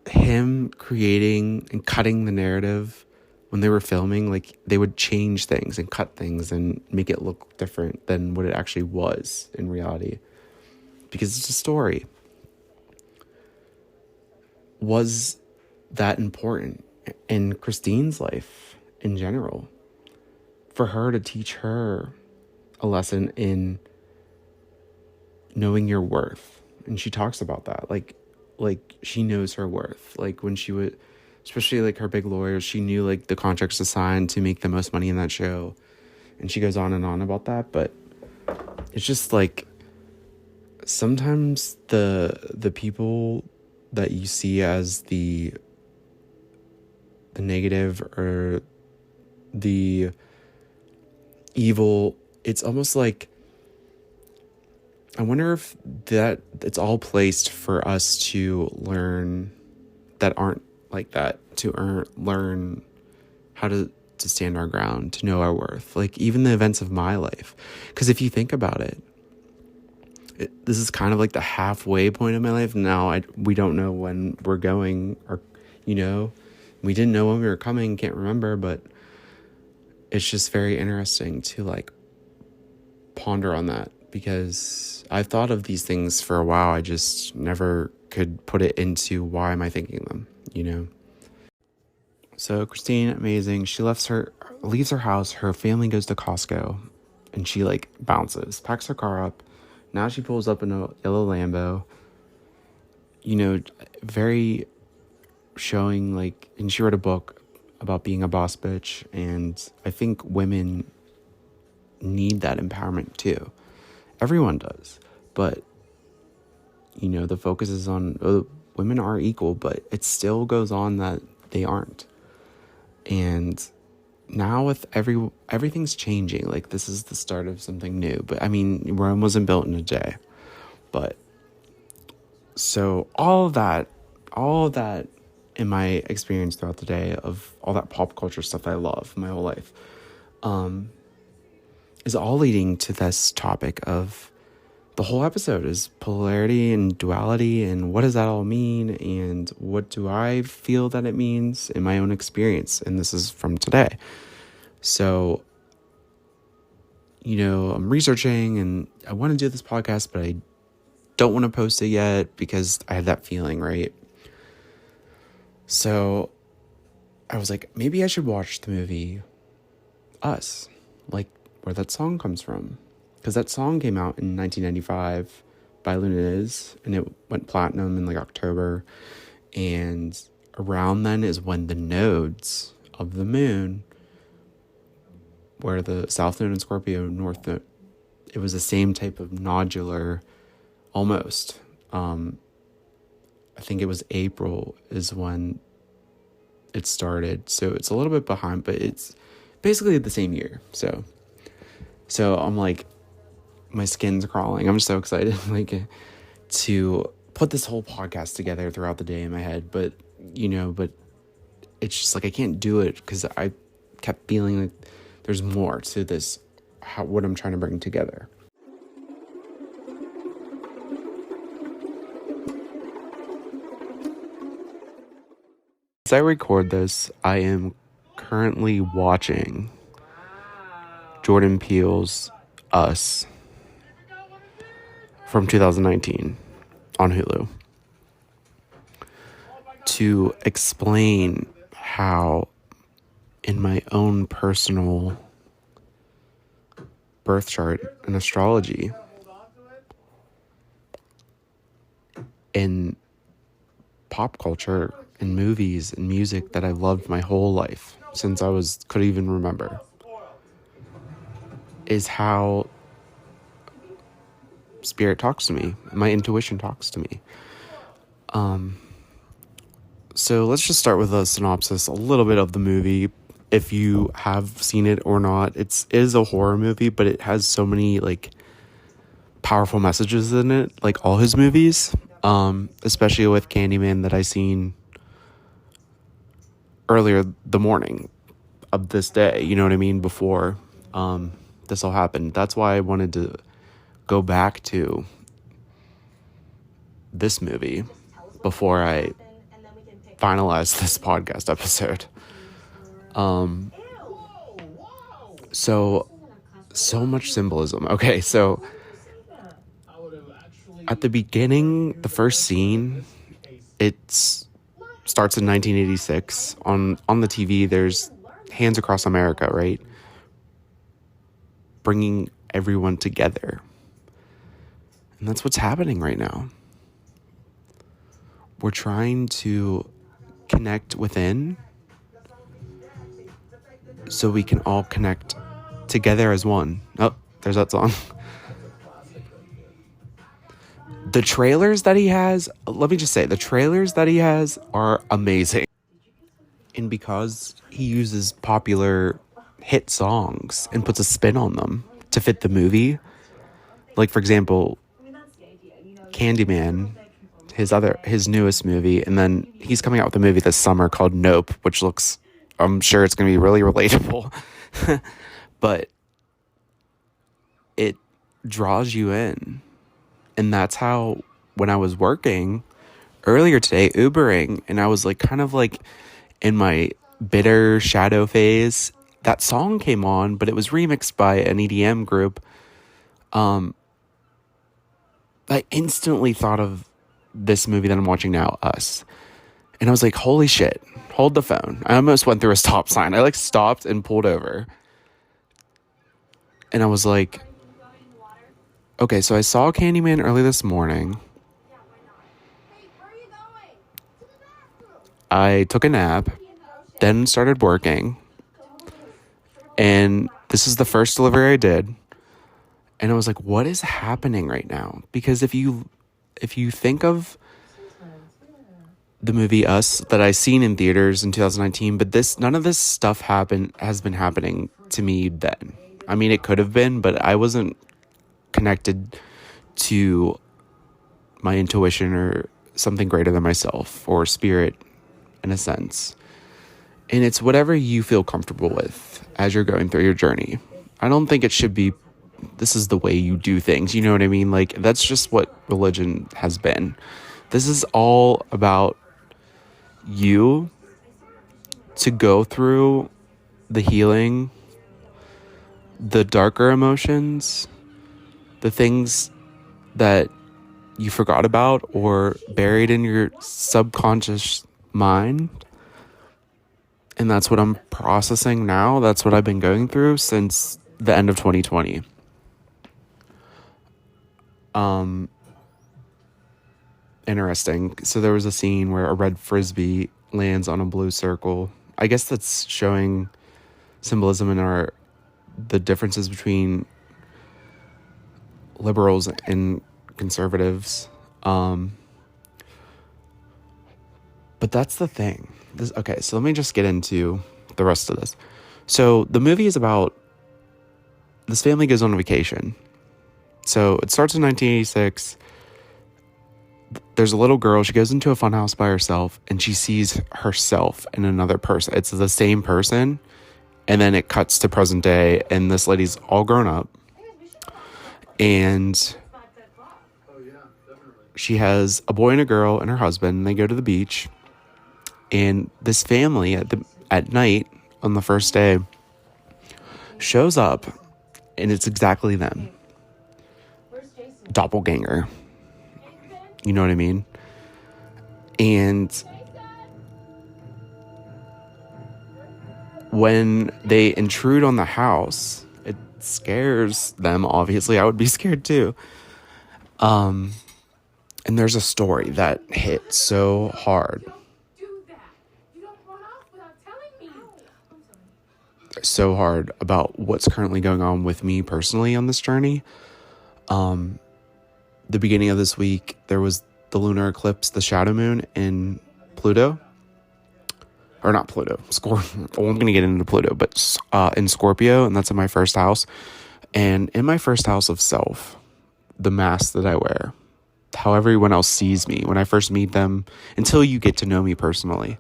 him creating and cutting the narrative. When they were filming, like, they would change things and cut things and make it look different than what it actually was in reality, because it's a story. Was that important in Christine's life in general, for her to teach her a lesson in knowing your worth. And she talks about that. Like she knows her worth. Like when she would, especially like her big lawyers, she knew like the contracts to sign to make the most money in that show. And she goes on and on about that. But it's just like, sometimes the people that you see as the negative or the evil, it's almost like, I wonder if that it's all placed for us to learn that aren't like that, to learn how to stand our ground, to know our worth. Like even the events of my life, because if you think about it, this is kind of like the halfway point of my life now. We don't know when we're going, or we didn't know when we were coming, can't remember, but it's just very interesting to like ponder on that, because I've thought of these things for a while. I just never could put it into why am I thinking them, So Christine, amazing. She leaves her house. Her family goes to Costco, and she like bounces, packs her car up. Now she pulls up in a yellow Lambo, very showing like, and she wrote a book about being a boss bitch. And I think women need that empowerment too. Everyone does. But, the focus is on women are equal, but it still goes on that they aren't. And now with everything's changing. Like this is the start of something new. But I mean, Rome wasn't built in a day. But so all of that in my experience throughout the day of all that pop culture stuff I love my whole life, is all leading to this topic of the whole episode is polarity and duality, and what does that all mean, and what do I feel that it means in my own experience. And this is from today. So, I'm researching and I want to do this podcast, but I don't want to post it yet because I have that feeling, right? So I was like, maybe I should watch the movie Us, like where that song comes from. Because that song came out in 1995 by Luniz, and it went platinum in like October. And around then is when the nodes of the moon, where the South Node and Scorpio, North Node, it was the same type of nodular, almost. I think it was April is when it started. So it's a little bit behind, but it's basically the same year. So I'm like, my skin's crawling. I'm just so excited like to put this whole podcast together throughout the day in my head. But, but it's just like I can't do it because I kept feeling like there's more to this, what I'm trying to bring together. As I record this, I am currently watching Jordan Peele's Us from 2019 on Hulu to explain how in my own personal birth chart and astrology, in pop culture and movies and music that I've loved my whole life since I could even remember, is how spirit talks to me. My intuition talks to me. So let's just start with a synopsis, a little bit of the movie. If you have seen it or not, it is a horror movie, but it has so many like powerful messages in it, like all his movies, especially with Candyman that I seen earlier the morning of this day, you know what I mean, before this all happened. That's why I wanted to go back to this movie before I finalize this podcast episode. So much symbolism. Okay, so at the beginning, the first scene, it starts in 1986. On the TV, there's Hands Across America, right? Bringing everyone together. And that's what's happening right now. We're trying to connect within so we can all connect together as one. Oh, there's that song. The trailers that he has, let me just say, the trailers that he has are amazing. And because he uses popular hit songs and puts a spin on them to fit the movie, like for example, Candyman, his newest movie, and then he's coming out with a movie this summer called Nope, which looks, I'm sure it's going to be really relatable, but it draws you in. And that's how, when I was working earlier today, Ubering, and I was like kind of like in my bitter shadow phase, that song came on, but it was remixed by an EDM group. I instantly thought of this movie that I'm watching now, Us. And I was like, holy shit, hold the phone. I almost went through a stop sign. I like stopped and pulled over. And I was like, okay, so I saw Candyman early this morning. I took a nap, then started working. And this is the first delivery I did. And I was like, what is happening right now? Because if you think of the movie Us that I seen in theaters in 2019, but none of this stuff has been happening to me then. I mean, it could have been, but I wasn't connected to my intuition or something greater than myself or spirit in a sense. And it's whatever you feel comfortable with as you're going through your journey. I don't think it should be, this is the way you do things. You know what I mean? Like, that's just what religion has been. This is all about you to go through the healing, the darker emotions, the things that you forgot about or buried in your subconscious mind. And that's what I'm processing now. That's what I've been going through since the end of 2020. Interesting. So there was a scene where a red frisbee lands on a blue circle. I guess that's showing symbolism in the differences between liberals and conservatives. But that's the thing. Okay, so let me just get into the rest of this. So the movie is about this family goes on vacation. So it starts in 1986. There's a little girl. She goes into a funhouse by herself, and she sees herself in another person. It's the same person, and then it cuts to present day, and this lady's all grown up, and she has a boy and a girl and her husband, and they go to the beach. And this family at night on the first day shows up, and it's exactly them. Doppelganger. You know what I mean? And when they intrude on the house, it scares them, obviously. I would be scared too. And there's a story that hit so hard. So hard about what's currently going on with me personally on this journey. The beginning of this week, there was the lunar eclipse, the shadow moon in Pluto. Or not Pluto, Well, I'm going to get into Pluto, but in Scorpio, and that's in my first house. And in my first house of self, the mask that I wear, how everyone else sees me when I first meet them, until you get to know me personally.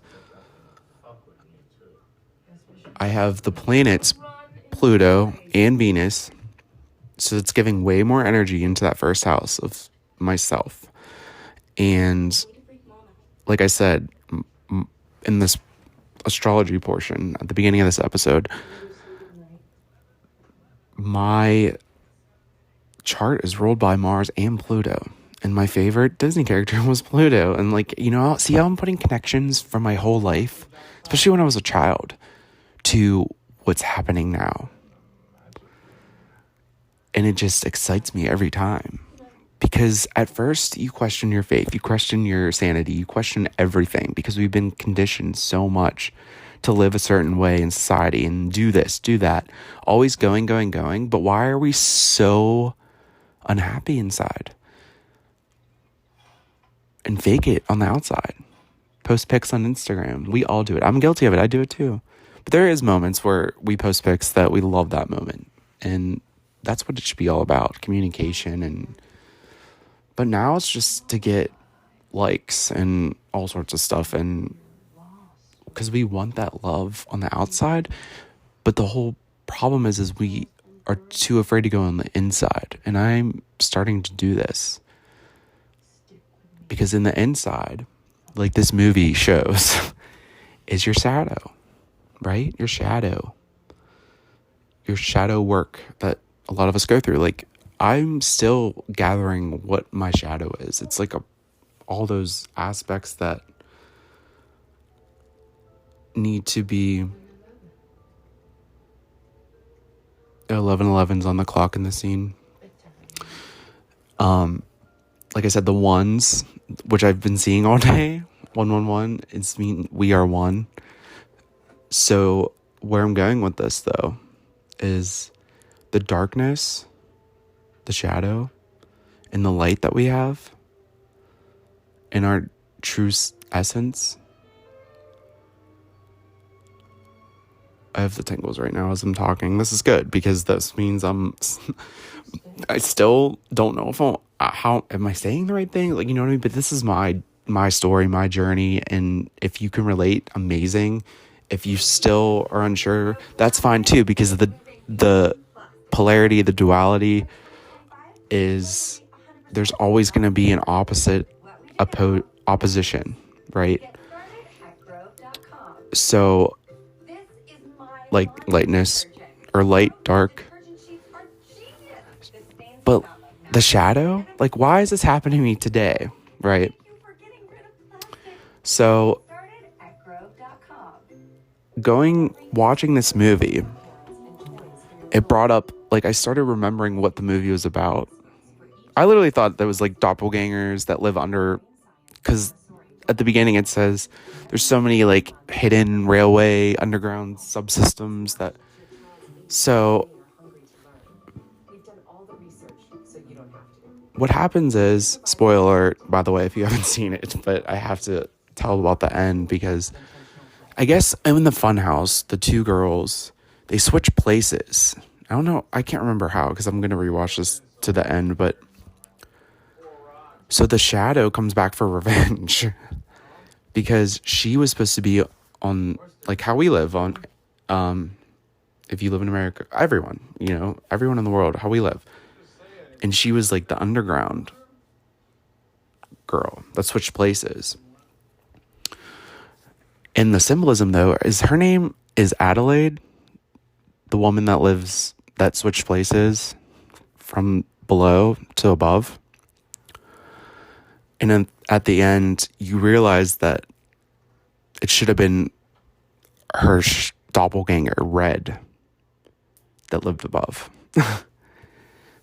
I have the planets Pluto and Venus, so it's giving way more energy into that first house of myself. And like I said, in this astrology portion at the beginning of this episode, my chart is ruled by Mars and Pluto. And my favorite Disney character was Pluto. And like, you know, see how I'm putting connections from my whole life, especially when I was a child, to what's happening now. And it just excites me every time. Because at first you question your faith, you question your sanity, you question everything, because we've been conditioned so much to live a certain way in society and do this, do that, always going. But why are we so unhappy inside? And fake it on the outside. Post pics on Instagram. We all do it. I'm guilty of it. I do it too. But there is moments where we post pics that we love that moment. And that's what it should be all about, communication. But now it's just to get likes and all sorts of stuff, and because we want that love on the outside. But the whole problem is we are too afraid to go on the inside. And I'm starting to do this. Because in the inside, like this movie shows, is your shadow, right? Your shadow work that a lot of us go through. Like, I'm still gathering what my shadow is. It's like all those aspects that need to be 11:11's on the clock in the scene. Like I said, the ones, which I've been seeing all day, 111, it's mean we are one. So where I'm going with this, though, is the darkness, the shadow, and the light that we have in our true essence. I have the tingles right now as I'm talking. This is good because this means I still don't know if how am I saying the right thing? Like, you know what I mean? But this is my story, my journey. And if you can relate, amazing. If you still are unsure, that's fine too, because the polarity, the duality is, there's always going to be an opposition, right? So like lightness or light, dark. But the shadow, like, why is this happening to me today, right? So watching this movie, it brought up, like, I started remembering what the movie was about. I literally thought there was like doppelgangers that live under, because at the beginning it says there's so many like hidden railway underground subsystems that, so what happens is, spoiler alert, by the way, if you haven't seen it, but I have to tell about the end, because I guess in the funhouse, the two girls, they switch places. I don't know, I can't remember how, because I'm going to rewatch this to the end, but so the shadow comes back for revenge because she was supposed to be on, like, how we live on, if you live in America, everyone in the world, how we live. And she was like the underground girl that switched places. And the symbolism, though, is her name is Adelaide, the woman that switched places from below to above. And then at the end, you realize that it should have been her doppelganger, Red, that lived above.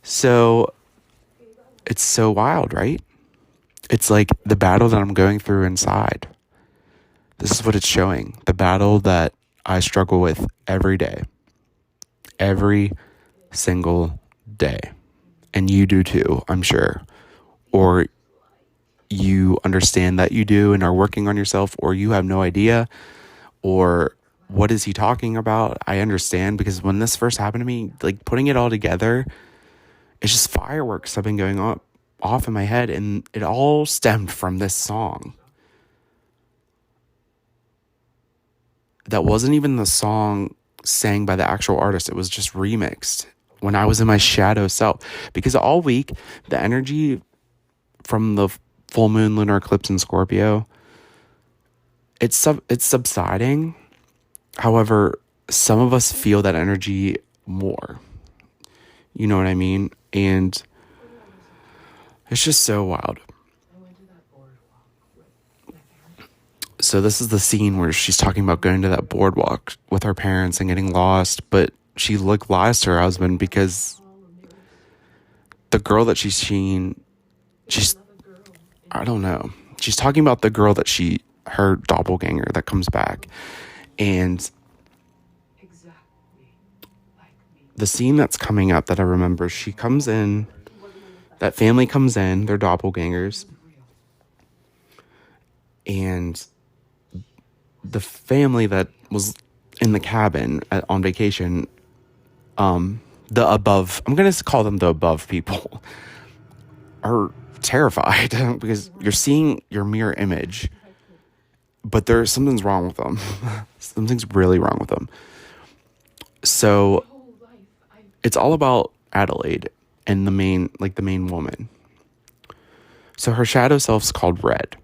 So it's so wild, right? It's like the battle that I'm going through inside. This is what it's showing. The battle that I struggle with every day. Every single day. And you do too, I'm sure. Or you understand that you do and are working on yourself, or you have no idea, or what is he talking about? I understand, because when this first happened to me, like, putting it all together, it's just fireworks have been going off in my head, and it all stemmed from this song. That wasn't even the song sang by the actual artist. It was just remixed when I was in my shadow self, because all week, the energy from the full moon lunar eclipse in Scorpio, it's subsiding. However, some of us feel that energy more. You know what I mean? And it's just so wild. So this is the scene where she's talking about going to that boardwalk with her parents and getting lost, but she lies to her husband because the girl that she's, I don't know. She's talking about the girl that her doppelganger that comes back. And the scene that's coming up that I remember, she comes in, that family comes in, they're doppelgangers. And the family that was in the cabin on vacation, I'm going to call them the above people, are terrified because you're seeing your mirror image, but something's wrong with them. Something's really wrong with them. So it's all about Adelaide and the main woman. So her shadow self's called Red.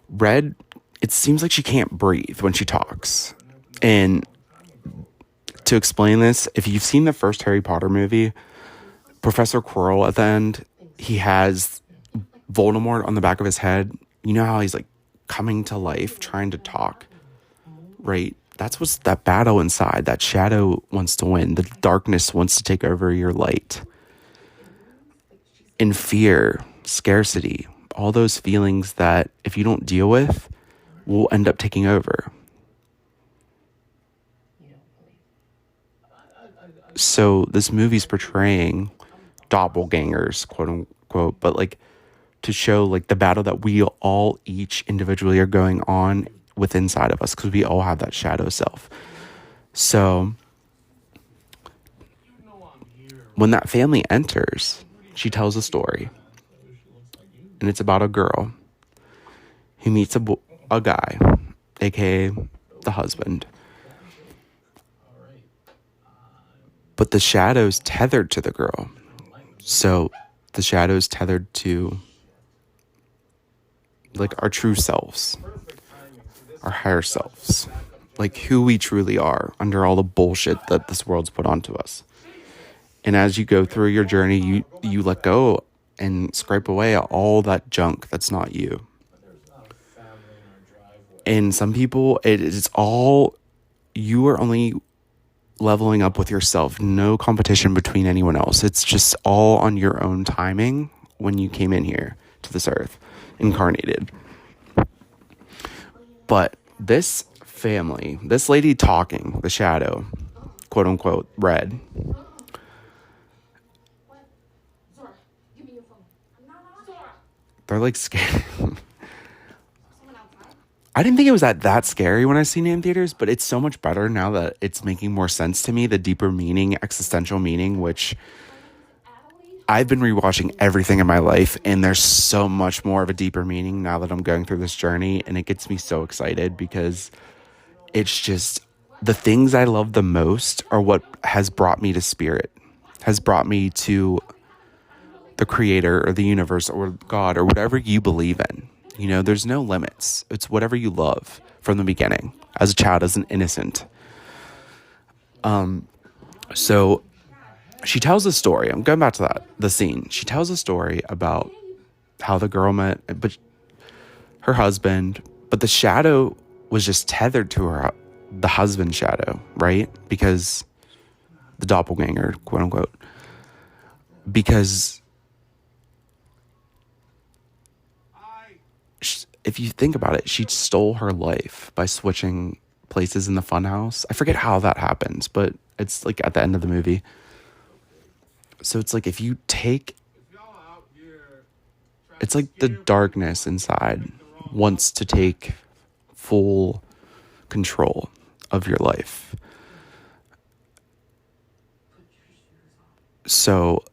Red, it seems like she can't breathe when she talks. And to explain this, if you've seen the first Harry Potter movie, Professor Quirrell at the end, he has Voldemort on the back of his head. You know how he's like coming to life, trying to talk, right? That's what's that battle inside. That shadow wants to win. The darkness wants to take over your light. In fear, scarcity, all those feelings that if you don't deal with, will end up taking over. So this movie's portraying doppelgangers, quote unquote, but like to show like the battle that we all each individually are going on with inside of us, because we all have that shadow self. So when that family enters, she tells a story, and it's about a girl who meets a guy, aka the husband. But the shadow's tethered to the girl. So the shadow's tethered to like our true selves, our higher selves, like who we truly are under all the bullshit that this world's put onto us. And as you go through your journey, you let go and scrape away all that junk that's not you. And some people, it's all, you are only leveling up with yourself, no competition between anyone else. It's just all on your own timing when you came in here to this earth, incarnated. But this family, this lady talking, the shadow, quote unquote, Red, they're like scared. I didn't think it was that scary when I seen it in theaters, but it's so much better now that it's making more sense to me, the deeper meaning, existential meaning, which I've been rewatching everything in my life, and there's so much more of a deeper meaning now that I'm going through this journey, and it gets me so excited because it's just the things I love the most are what has brought me to spirit, has brought me to the creator or the universe or God or whatever you believe in. You know, there's no limits. It's whatever you love from the beginning, as a child, as an innocent. So she tells a story. I'm going back to the scene. She tells a story about how the girl met her husband, but the shadow was just tethered to her, the husband shadow, right? Because the doppelganger, quote unquote, because if you think about it, she stole her life by switching places in the funhouse. I forget how that happens, but it's like at the end of the movie. So it's like if you take, it's like the darkness inside wants to take full control of your life. So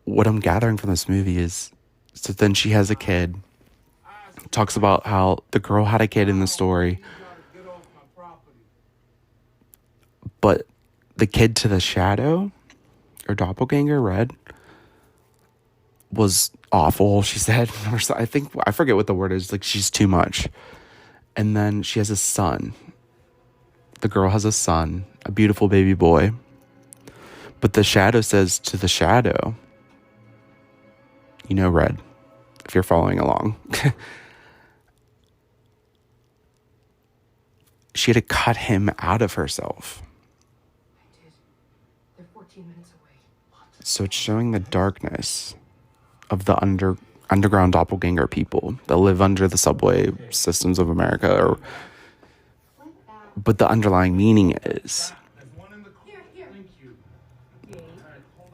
what I'm gathering from this movie is, so then she has a kid, talks about how the girl had a kid in the story, but the kid to the shadow or doppelganger, Red, was awful, she said. I forget what the word is, like she's too much. And then she has a son. The girl has a son, a beautiful baby boy. But the shadow says to the shadow, you know, Red, if you're following along, she had to cut him out of herself. I did. They're 14 minutes away. What? So it's showing the darkness of the underground doppelganger people that live under the subway systems of America. But the underlying meaning is,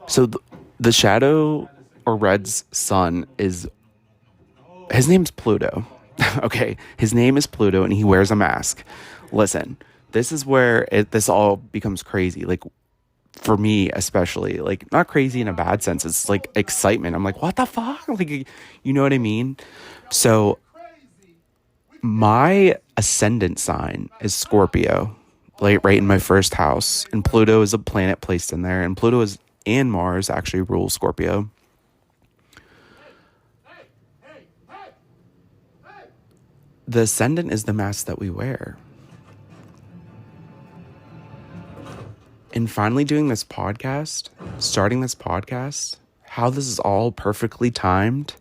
so the shadow or red's son is, his name's Pluto. Okay, his name is Pluto, and he wears a mask. Listen, this is where this all becomes crazy. Like, for me especially, like, not crazy in a bad sense. It's like excitement. I'm like, what the fuck? Like, you know what I mean? So my ascendant sign is Scorpio, like right in my first house. And Pluto is a planet placed in there. And and Mars actually rule Scorpio. The ascendant is the mask that we wear. And finally starting this podcast, how this is all perfectly timed.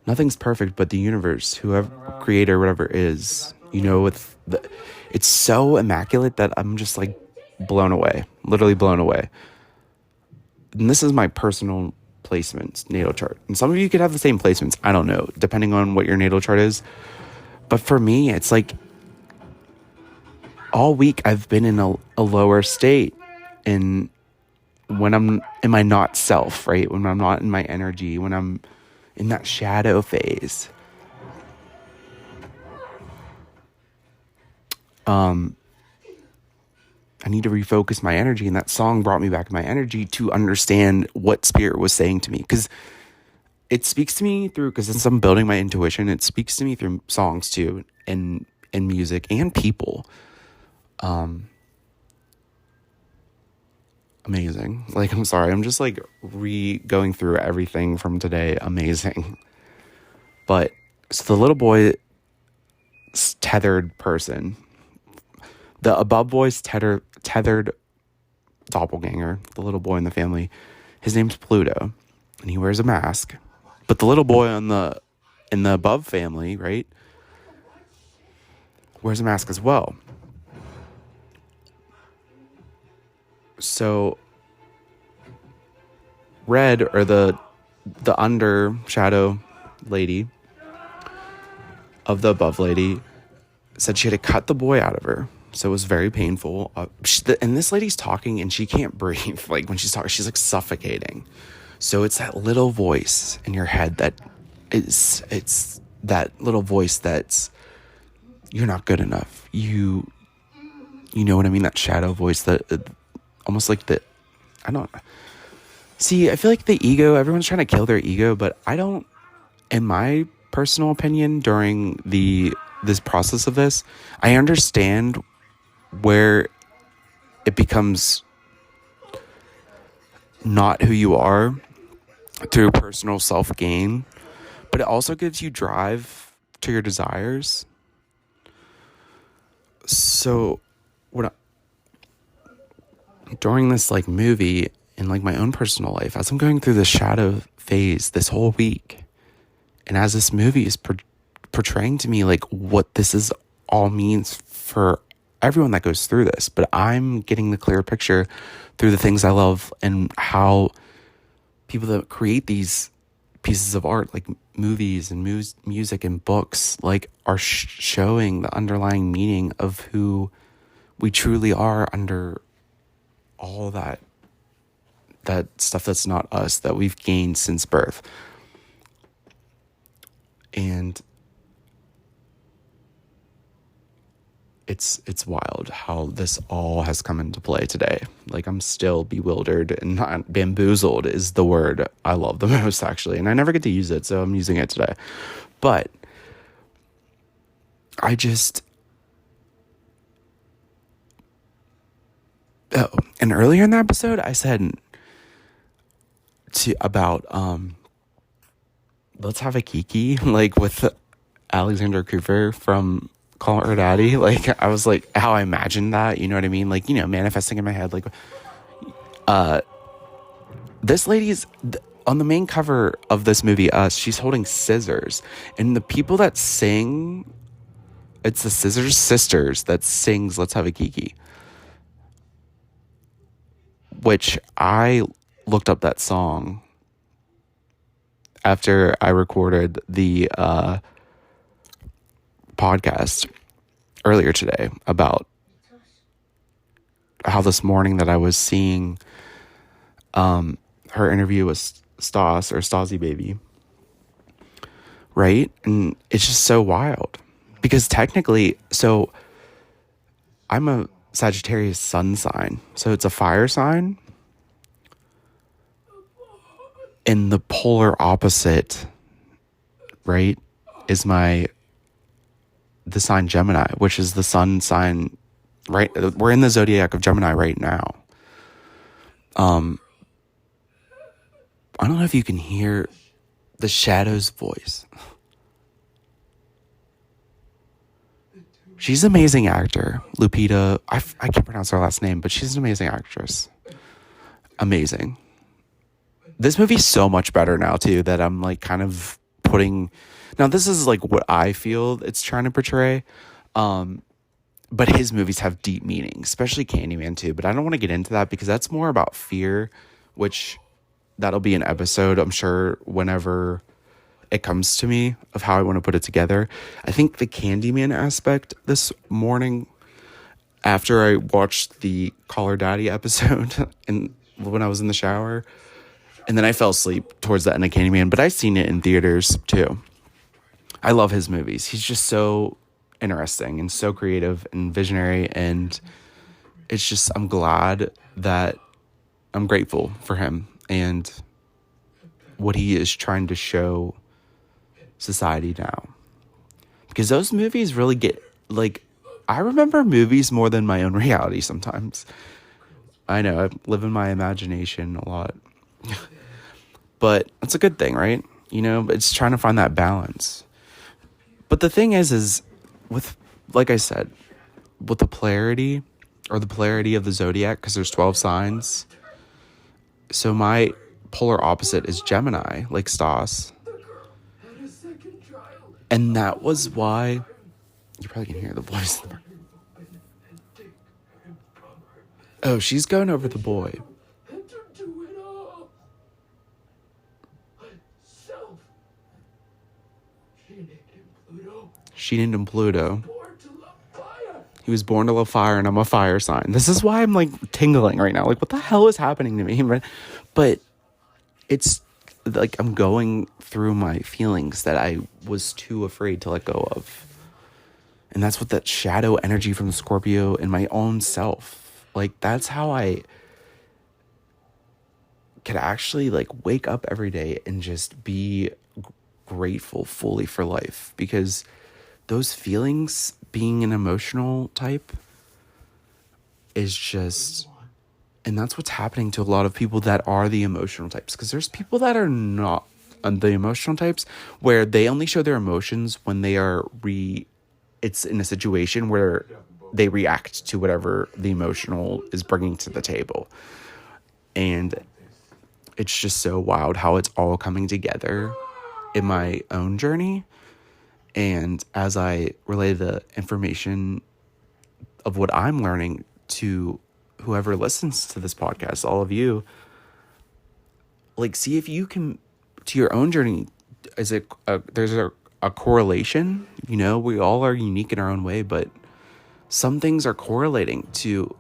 Nothing's perfect, but the universe, whoever, creator, whatever it is, it's so immaculate that I'm just like blown away, literally blown away. And this is my personal placements, natal chart. And some of you could have the same placements. I don't know, depending on what your natal chart is. But for me, it's like all week I've been in a lower state. And when I'm in my not self, right? When I'm not in my energy, when I'm in that shadow phase. I need to refocus my energy, and that song brought me back my energy to understand what spirit was saying to me, because it speaks to me through, because since I'm building my intuition, it speaks to me through songs too, and music and people. Amazing. Like, I'm sorry, I'm just like going through everything from today. Amazing. But so the little boy's tethered person, the above boy's tethered doppelganger, the little boy in the family, his name's Pluto, and he wears a mask. But the little boy in the above family, right, wears a mask as well. So Red, or the under shadow lady of the above lady, said she had to cut the boy out of her. So it was very painful. And this lady's talking and she can't breathe. Like, when she's talking, she's like suffocating. So it's that little voice in your head that it's that little voice that's, you're not good enough. You know what I mean? That shadow voice that almost like the, I don't see. I feel like the ego, everyone's trying to kill their ego, but I don't, in my personal opinion, during this process of this, I understand where it becomes not who you are through personal self-gain, but it also gives you drive to your desires. So during this like movie, in like my own personal life, as I'm going through the shadow phase this whole week, and as this movie is portraying to me like what this is all means for everyone that goes through this, but I'm getting the clear picture through the things I love, and how people that create these pieces of art, like movies and music and books, like are showing the underlying meaning of who we truly are under all that stuff that's not us, that we've gained since birth. And it's wild how this all has come into play today. Like, I'm still bewildered, and not bamboozled is the word I love the most, actually. And I never get to use it, so I'm using it today. But I just... Oh, and earlier in the episode, I said about let's have a kiki, like with Alexander Cooper from Call Her Daddy. Like, I was like, how I imagined that, you know what I mean? Like, manifesting in my head. Like, this lady's on the main cover of this movie, Us. She's holding scissors, and the people that sing, it's the Scissors Sisters that sings "Let's Have a Kiki," which I looked up that song after I recorded the podcast earlier today about how this morning that I was seeing her interview with Stas or Stasi Baby, right? And it's just so wild because technically, so I'm a Sagittarius sun sign, so it's a fire sign, and the polar opposite, right, is the sign Gemini, which is the sun sign, right? We're in the zodiac of Gemini right now. I don't know if you can hear the shadow's voice. She's an amazing actor. Lupita, I can't pronounce her last name, but she's an amazing actress. Amazing. This movie's so much better now, too, that I'm like kind of putting... Now, this is like what I feel it's trying to portray. But his movies have deep meaning, especially Candyman, too. But I don't want to get into that because that's more about fear, which that'll be an episode, I'm sure, whenever it comes to me of how I want to put it together. I think the Candyman aspect this morning, after I watched the Call Her Daddy episode and when I was in the shower, and then I fell asleep towards the end of Candyman, but I've seen it in theaters too. I love his movies. He's just so interesting and so creative and visionary, and it's just, I'm grateful for him and what he is trying to show society now, because those movies really get, like, I remember movies more than my own reality sometimes. I know I live in my imagination a lot, but it's a good thing, right? You know, it's trying to find that balance. But the thing is with, like I said, with the polarity of the zodiac, because there's 12 signs. So my polar opposite is Gemini, like Stas. And that was why you probably can hear the voice. Oh, she's going over the boy. She named him Pluto. He was born to love fire, and I'm a fire sign. This is why I'm like tingling right now. Like, what the hell is happening to me? But it's like I'm going through my feelings that I was too afraid to let go of. And that's what that shadow energy from Scorpio in my own self, like, that's how I could actually like wake up every day and just be grateful fully for life, because those feelings, being an emotional type, is just, and that's what's happening to a lot of people that are the emotional types, because there's people that are not the emotional types, where they only show their emotions when they are it's in a situation where they react to whatever the emotional is bringing to the table. And it's just so wild how it's all coming together in my own journey. And as I relay the information of what I'm learning to whoever listens to this podcast, all of you, like, see if you can, to your own journey, there's a correlation. You know, we all are unique in our own way, but some things are correlating to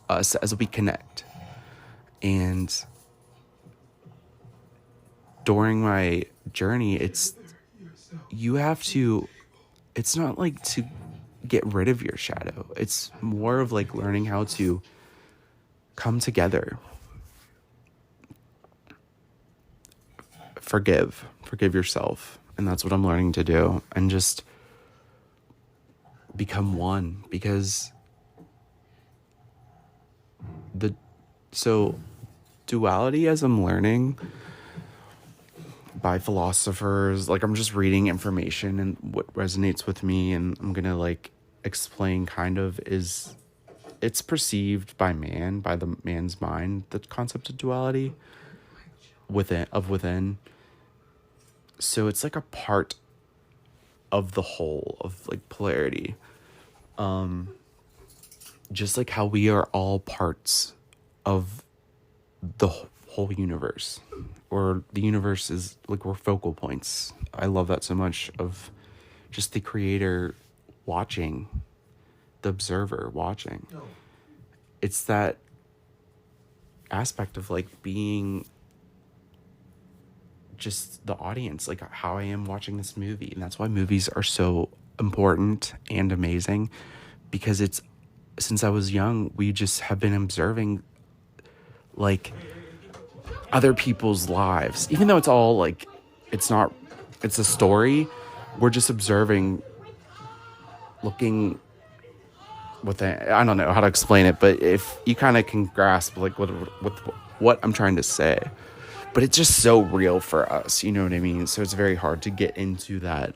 us as we connect. And during my journey, it's not like to get rid of your shadow. It's more of like learning how to come together. Forgive yourself. And that's what I'm learning to do, and just become one, because duality, as I'm learning by philosophers, like, I'm just reading information and what resonates with me, and I'm gonna like explain kind of, is it's perceived by the man's mind, the concept of duality within. So it's like a part of the whole of like polarity. Just like how we are all parts of the whole universe, or the universe is like, we're focal points. I love that so much, of just the creator watching, the observer watching. It's that aspect of like being just the audience, like how I am watching this movie. And that's why movies are so important and amazing, because it's, since I was young, we just have been observing like other people's lives, even though it's all like, it's not, it's a story. We're just observing, looking with I don't know how to explain it, but if you kind of can grasp like what I'm trying to say, but it's just so real for us, you know what I mean? So it's very hard to get into that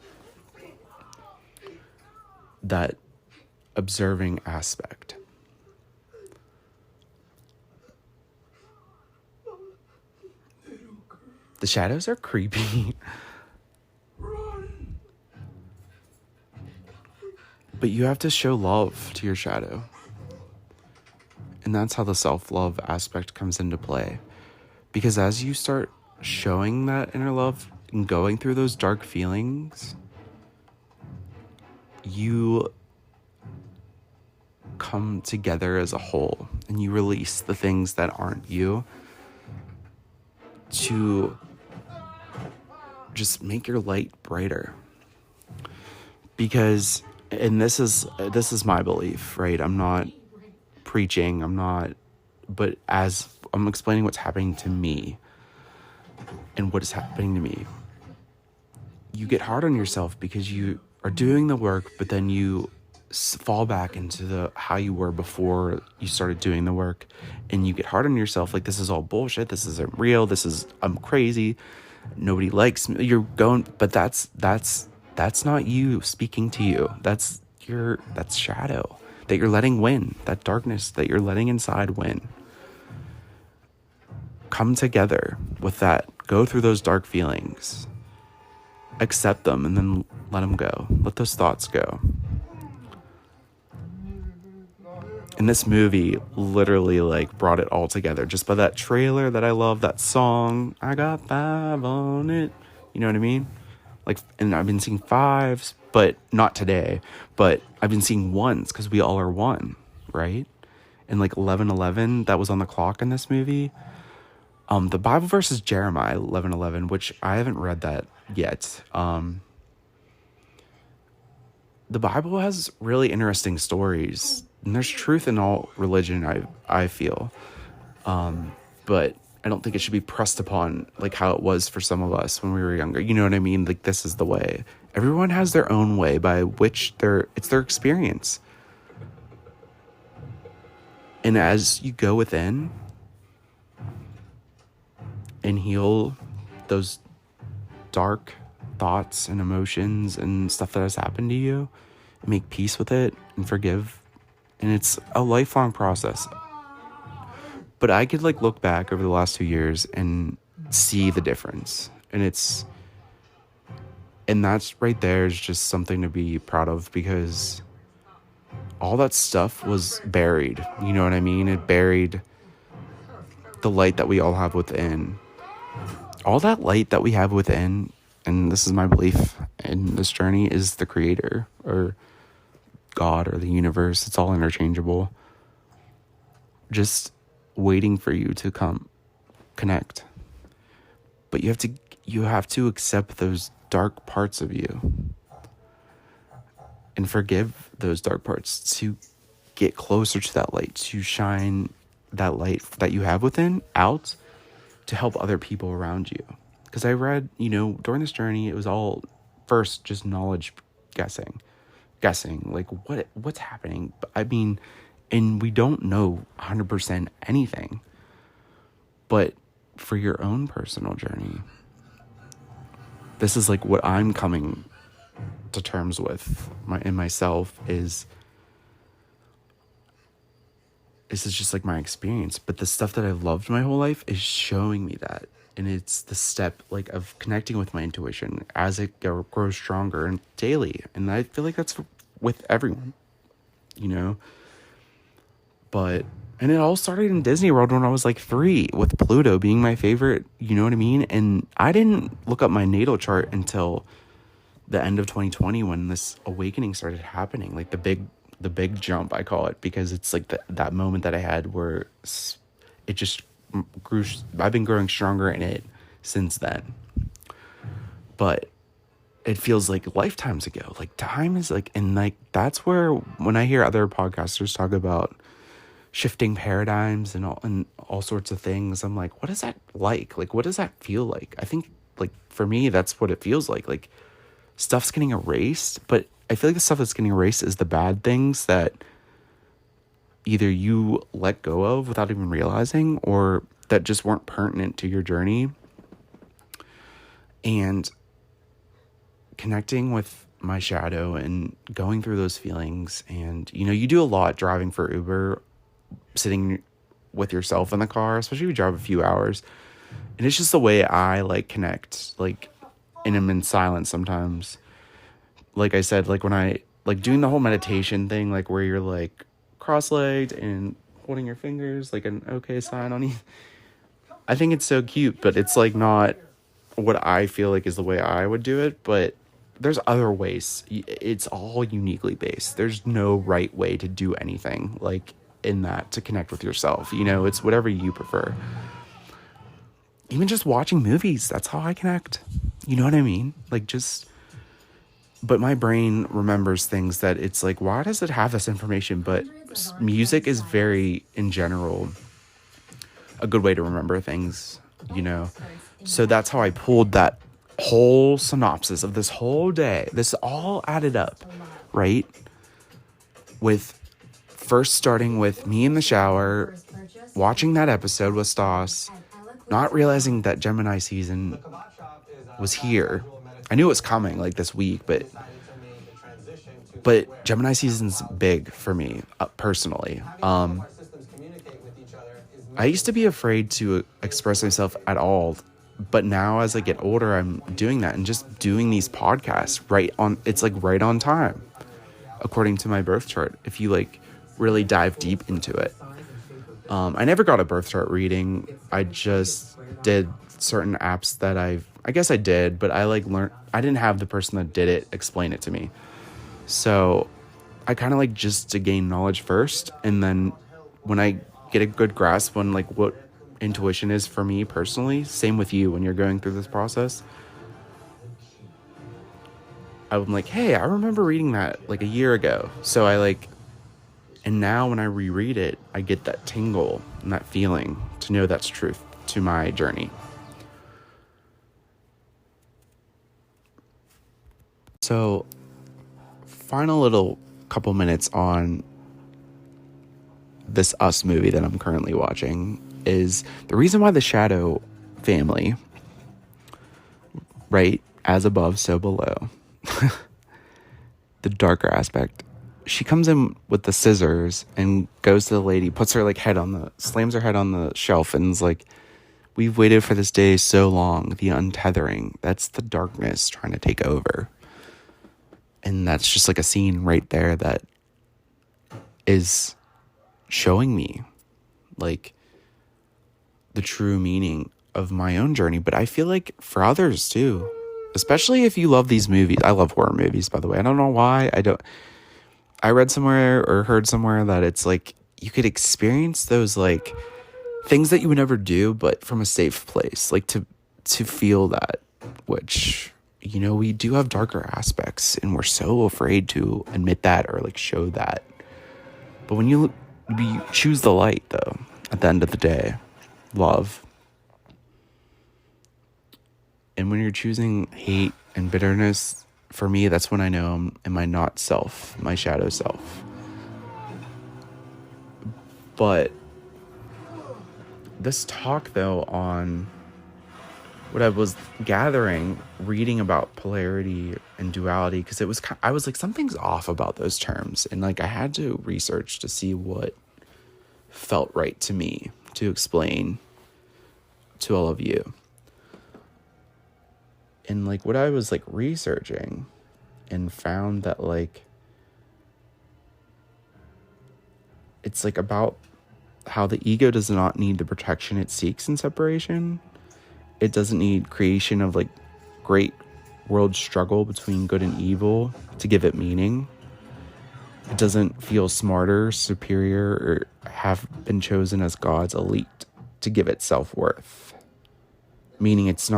observing aspect. The shadows are creepy. But you have to show love to your shadow. And that's how the self-love aspect comes into play. Because as you start showing that inner love and going through those dark feelings, you come together as a whole, and you release the things that aren't you to just make your light brighter. Because, and this is my belief, right? I'm not preaching, but as I'm explaining what's happening to me and what is happening to me, you get hard on yourself because you are doing the work, but then you fall back into how you were before you started doing the work, and you get hard on yourself, like, this is all bullshit, this isn't real, I'm crazy, nobody likes me. You're going, but that's not you speaking to you. That's shadow that you're letting win, that darkness that you're letting inside win. Come together with that, go through those dark feelings, accept them, and then let them go. Let those thoughts go. And this movie literally like brought it all together just by that trailer that I love, that song, I Got 5 On It. You know what I mean? Like, and I've been seeing 5s, but not today, but I've been seeing 1s because we all are one, right? And like 11:11, that was on the clock in this movie. The Bible verse is Jeremiah 11:11, which I haven't read that yet. The Bible has really interesting stories, and there's truth in all religion, I feel. But I don't think it should be pressed upon like how it was for some of us when we were younger. You know what I mean? Like, this is the way. Everyone has their own way by which it's their experience. And as you go within and heal those dark thoughts and emotions and stuff that has happened to you, and make peace with it and forgive. And it's a lifelong process. But I could like look back over the last 2 years and see the difference. And that's right there is just something to be proud of, because all that stuff was buried. You know what I mean? It buried the light that we all have within. All that light that we have within, and this is my belief in this journey, is the creator or God or the universe. It's all interchangeable. Just waiting for you to come connect. But you have to accept those dark parts of you and forgive those dark parts to get closer to that light, to shine that light that you have within out to help other people around you. Because I read, during this journey, it was all first just knowledge guessing like what's happening. I mean, and we don't know 100% anything, but for your own personal journey, this is like what I'm coming to terms with in myself is this is just like my experience. But the stuff that I've loved my whole life is showing me that. And it's the step like of connecting with my intuition as it grows stronger and daily. And I feel like that's with everyone, But And it all started in Disney World when I was like 3, with Pluto being my favorite, you know what I mean? And I didn't look up my natal chart until the end of 2020 when this awakening started happening, like the big jump, I call it, because it's like that moment that I had where it just grew. I've been growing stronger in it since then. But it feels like lifetimes ago. Like time is like, and like that's where when I hear other podcasters talk about shifting paradigms and all sorts of things, I'm like, what is that like? Like, what does that feel like? I think like for me, that's what it feels like. Like stuff's getting erased, but I feel like the stuff that's getting erased is the bad things that either you let go of without even realizing, or that just weren't pertinent to your journey. And connecting with my shadow and going through those feelings. And, you know, you do a lot driving for Uber, sitting with yourself in the car, especially if you drive a few hours. And it's just the way I like connect, like, and I'm in silence sometimes. Like I said, like when I like doing the whole meditation thing, like where you're like cross-legged and holding your fingers like an okay sign on you. I think it's so cute, but it's like not what I feel like is the way I would do it. But there's other ways. It's all uniquely based. There's no right way to do anything like in that to connect with yourself. You know, it's whatever you prefer. Even just watching movies, that's how I connect. You know what I mean? Like just, but my brain remembers things that it's like, why does it have this information? But music is very, in general, a good way to remember things, you know? So that's how I pulled that whole synopsis of this whole day. This all added up, right? With first starting with me in the shower, watching that episode with Stas, not realizing that Gemini season was here. I knew it was coming like this week, but Gemini season's big for me personally. I used to be afraid to express myself at all, but now as I get older, I'm doing that and just doing these podcasts it's like right on time, according to my birth chart. If you like really dive deep into it. I never got a birth chart reading. I just did certain apps that I guess I did, but I like learned, I didn't have the person that did it explain it to me. So I kind of like just to gain knowledge first. And then when I get a good grasp on like what intuition is for me personally, same with you when you're going through this process, I'm like, hey, I remember reading that like a year ago. So I like, and now when I reread it, I get that tingle and that feeling to know that's truth to my journey. So, final little couple minutes on this Us movie that I'm currently watching is the reason why the Shadow family, right, as above, so below, the darker aspect, she comes in with the scissors and goes to the lady, puts her like slams her head on the shelf and is like, we've waited for this day so long, the untethering. That's the darkness trying to take over. And that's just like a scene right there that is showing me like the true meaning of my own journey. But I feel like for others too, especially if you love these movies. I love horror movies, by the way. I don't know why. I read somewhere or heard somewhere that it's like you could experience those like things that you would never do, but from a safe place, like to feel that, which, you know, we do have darker aspects and we're so afraid to admit that or like show that. But when you choose the light though, at the end of the day, love. And when you're choosing hate and bitterness, for me, that's when I know I'm in my not self, my shadow self. But this talk, though, on what I was gathering, reading about polarity and duality, because I was like, something's off about those terms. And like, I had to research to see what felt right to me to explain to all of you. And like what I was like researching and found that like it's like about how the ego does not need the protection it seeks in separation. It doesn't need creation of like great world struggle between good and evil to give it meaning. It doesn't feel smarter, superior, or have been chosen as God's elite to give it self-worth. Meaning it's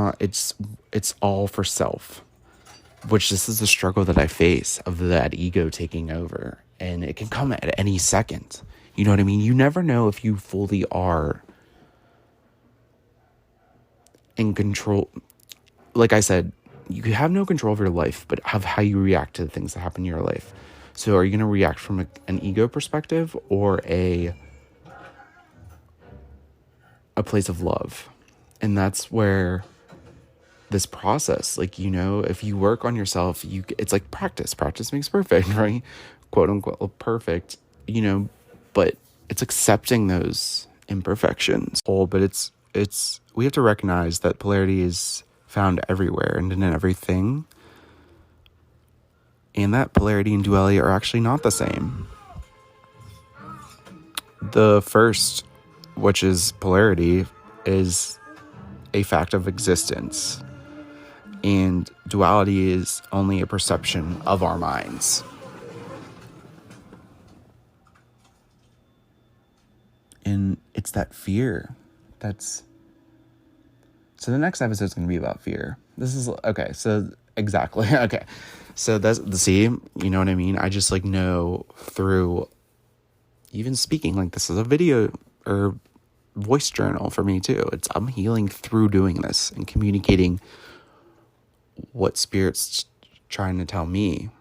all for self. Which this is the struggle that I face of that ego taking over. And it can come at any second. You know what I mean? You never know if you fully are in control. Like I said, you have no control of your life, but of how you react to the things that happen in your life. So are you going to react from an ego perspective or a place of love? And that's where this process, like, you know, if you work on yourself, it's like practice makes perfect, right? Quote unquote perfect, you know, but it's accepting those imperfections. But it's we have to recognize that polarity is found everywhere and in everything, and that polarity and duality are actually not the same. The first, which is polarity, is a fact of existence, and duality is only a perception of our minds. And it's that fear so the next episode is going to be about fear. This is okay. So exactly. Okay. So that's you know what I mean? I just like know through even speaking, like this is a video or voice journal for me too. I'm healing through doing this and communicating what Spirit's trying to tell me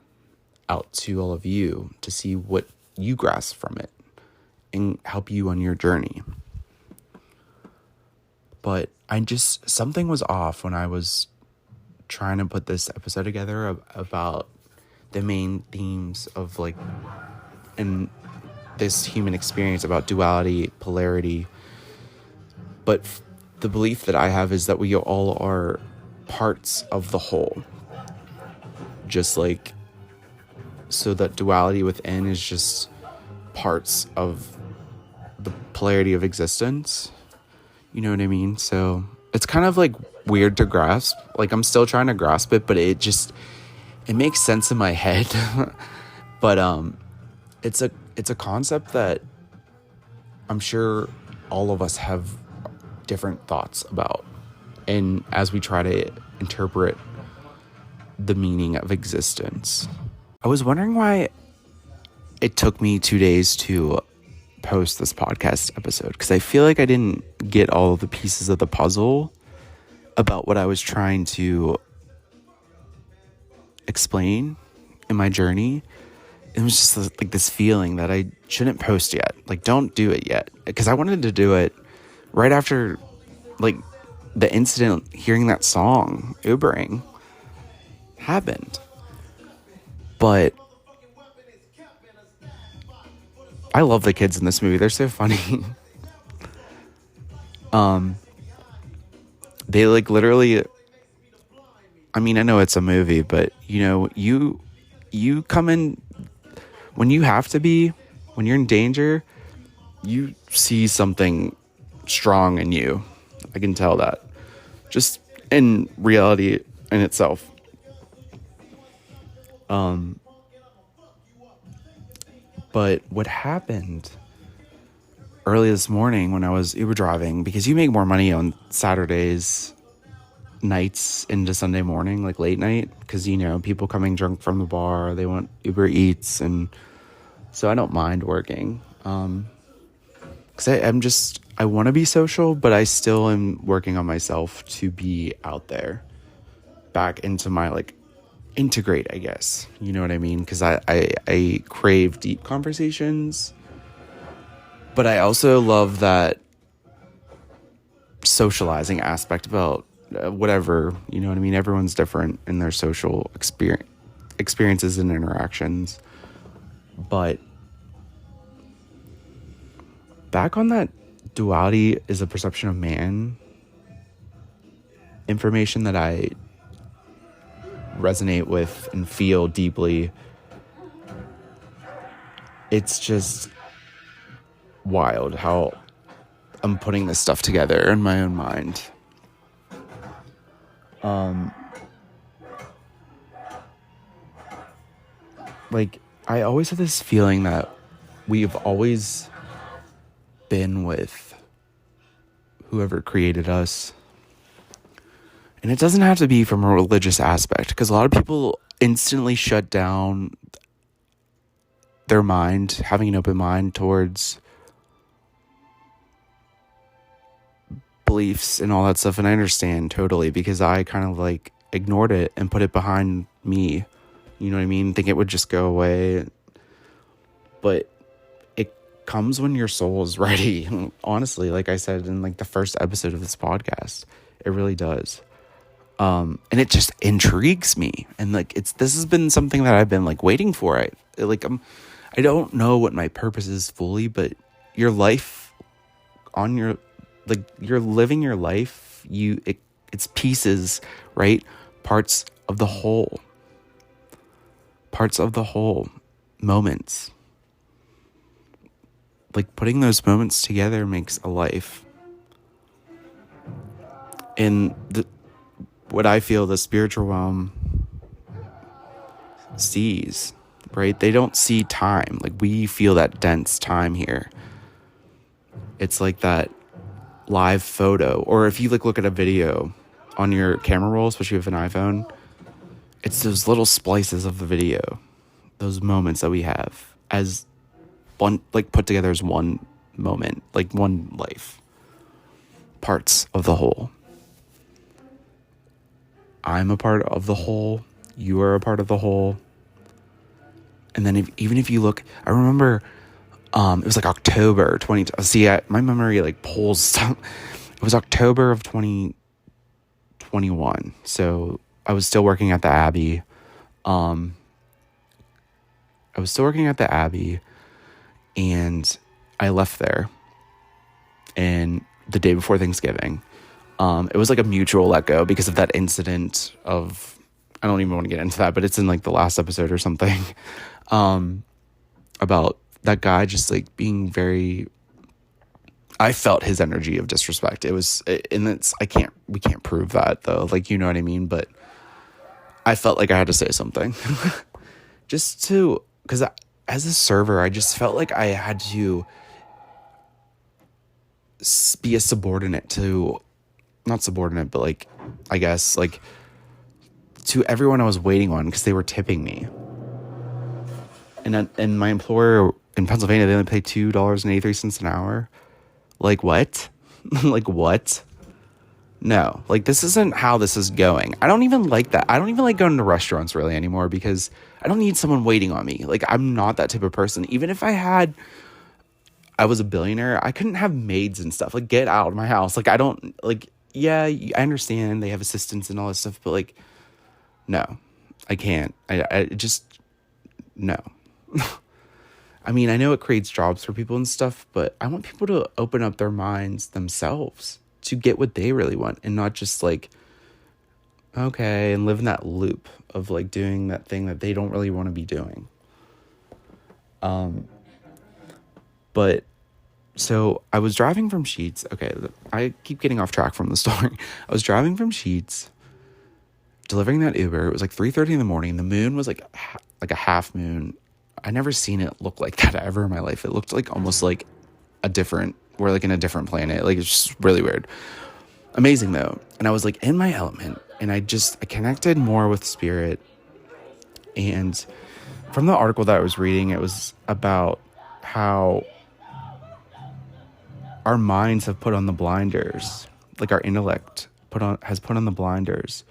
out to all of you to see what you grasp from it and help you on your journey. But something was off when I was trying to put this episode together about the main themes of like in this human experience about duality, polarity. But the belief that I have is that we all are parts of the whole. Just like, so that duality within is just parts of the polarity of existence. You know what I mean? So it's kind of like weird to grasp. Like I'm still trying to grasp it, but it makes sense in my head. But it's a concept that I'm sure all of us have different thoughts about. And as we try to interpret the meaning of existence. I was wondering why it took me 2 days to post this podcast episode, because I feel like I didn't get all of the pieces of the puzzle about what I was trying to explain in my journey. It was just like this feeling that I shouldn't post yet. Like, don't do it yet. Because I wanted to do it right after, like, the incident, hearing that song, Ubering, happened. But I love the kids in this movie. They're so funny. They like literally, I mean, I know it's a movie, but you know, you come in when you have to be, when you're in danger, you see something strong in you. I can tell that just in reality in itself. But what happened early this morning when I was Uber driving, because you make more money on Saturdays nights into Sunday morning, like late night, because, you know, people coming drunk from the bar, they want Uber Eats, and so I don't mind working. Because I want to be social, but I still am working on myself to be out there, back into my, like, integrate, I guess. You know what I mean? Because I crave deep conversations, but I also love that socializing aspect about whatever, you know what I mean? Everyone's different in their social experiences and interactions. But back on that duality is a perception of man information that I resonate with and feel deeply. It's just wild how I'm putting this stuff together in my own mind. Like, I always have this feeling that we've always been with whoever created us. And it doesn't have to be from a religious aspect, because a lot of people instantly shut down their mind, having an open mind towards beliefs and all that stuff. And I understand totally, because I kind of like ignored it and put it behind me. You know what I mean? Think it would just go away. But it comes when your soul is ready. Honestly, like I said in like the first episode of this podcast, it really does. And it just intrigues me. And like, this has been something that I've been like waiting for. I don't know what my purpose is fully, but your life you're living your life, it's pieces, right? Parts of the whole, moments. Like, putting those moments together makes a life. And what I feel the spiritual realm sees, right? They don't see time. Like, we feel that dense time here. It's like that live photo, or if you like look at a video on your camera roll, especially with an iPhone, it's those little splices of the video, those moments that we have as one, like put together as one moment, like one life, parts of the whole. I'm a part of the whole. You are a part of the whole. And then even if you look, I remember it was like October 20. See, my memory like pulls stuff. It was October of 2021. So I was still working at the Abbey. And I left there. And the day before Thanksgiving, it was like a mutual let go because of that incident of, I don't even want to get into that, but it's in like the last episode or something, about that guy just like being very, I felt his energy of disrespect. We can't prove that though. Like, you know what I mean? But I felt like I had to say something because as a server, I just felt like I had to be a subordinate to, not subordinate, but like, I guess like to everyone I was waiting on, because they were tipping me. And my employer in Pennsylvania, they only pay $2.83 an hour. Like, what? Like, what? No, like, this isn't how this is going. I don't even like that. I don't even like going to restaurants really anymore, because I don't need someone waiting on me. Like, I'm not that type of person. Even if I was a billionaire, I couldn't have maids and stuff. Like, get out of my house. Like, I don't, like, yeah, I understand they have assistants and all this stuff, but like, no, I can't. I just, no. I mean, I know it creates jobs for people and stuff, but I want people to open up their minds themselves to get what they really want, and not just like, okay, and live in that loop of like doing that thing that they don't really want to be doing. But so I was driving from Sheets. Okay, I keep getting off track from the story. I was driving from Sheets, delivering that Uber. It was like 3:30 in the morning. The moon was like a half moon. I never seen it look like that ever in my life. It looked like almost like we're like in a different planet. Like, it's just really weird. Amazing though. And I was like in my element, and I connected more with spirit. And from the article that I was reading, it was about how our minds have put on the blinders, like our intellect has put on the blinders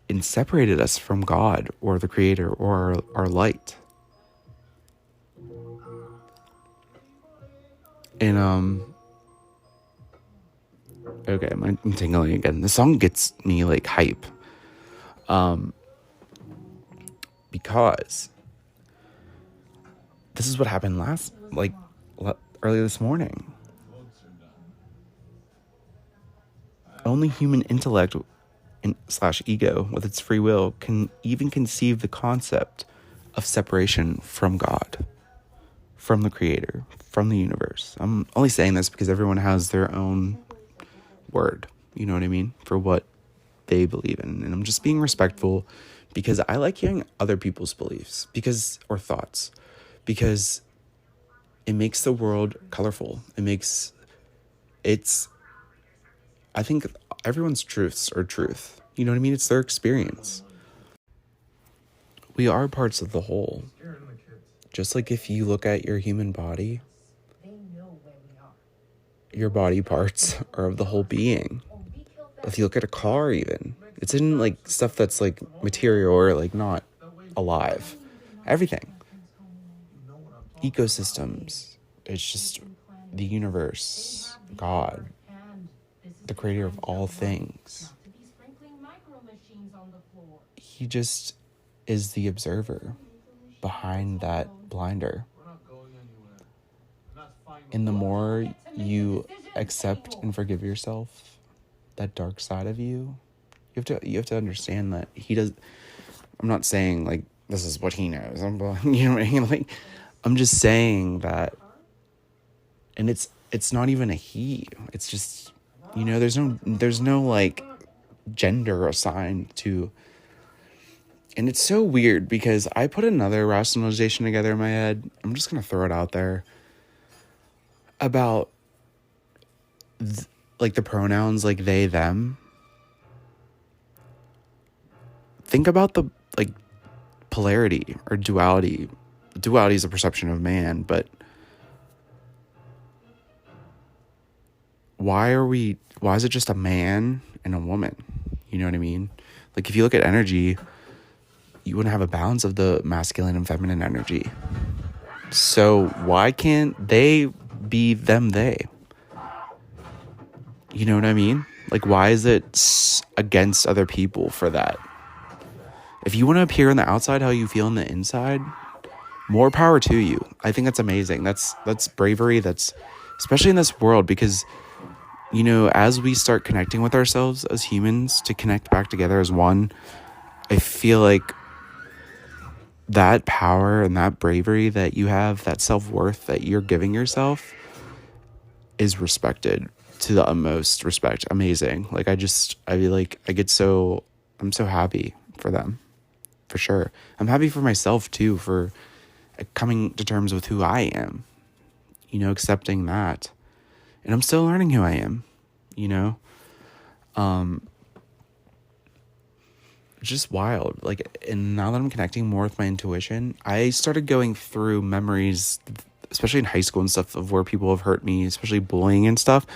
and separated us from God or the Creator or our light. And okay, I'm tingling again. The song gets me like hype, because this is what happened early this morning. Only human intellect / ego with its free will can even conceive the concept of separation from God, from the creator, from the universe. I'm only saying this because everyone has their own word, you know what I mean, for what they believe in. And I'm just being respectful because I like hearing other people's beliefs or thoughts, because it makes the world colorful. I think everyone's truths are truth. You know what I mean? It's their experience. We are parts of the whole. Just like if you look at your human body, your body parts are of the whole being. If you look at a car even, it's in like stuff that's like material or like not alive. Everything. Ecosystems. It's just the universe, God, the creator of all things. He just is the observer behind that blinder. And the more you accept and forgive yourself, that dark side of you, you have to understand that he does. I'm not saying like this is what he knows. You know what I mean? Like, I'm just saying that, and it's not even a he. It's just, you know, there's no like gender assigned to. And it's so weird because I put another rationalization together in my head. I'm just gonna throw it out there about like the pronouns like they, them. Think about the like polarity or duality. Duality is a perception of man, but why is it just a man and a woman? You know what I mean? Like if you look at energy, you wouldn't have a balance of the masculine and feminine energy. So why can't they be them, they? You know what I mean? Like, why is it against other people for that? If you want to appear on the outside how you feel on the inside, more power to you. I think that's amazing. That's bravery. That's especially in this world, because, you know, as we start connecting with ourselves as humans to connect back together as one, I feel like that power and that bravery that you have, that self-worth that you're giving yourself, is respected to the utmost respect. Amazing. Like I'm so happy for them, for sure. I'm happy for myself too, for coming to terms with who I am, you know, accepting that. And I'm still learning who I am, you know. It's just wild. Like, and now that I'm connecting more with my intuition, I started going through memories, especially in high school and stuff, of where people have hurt me, especially bullying and stuff.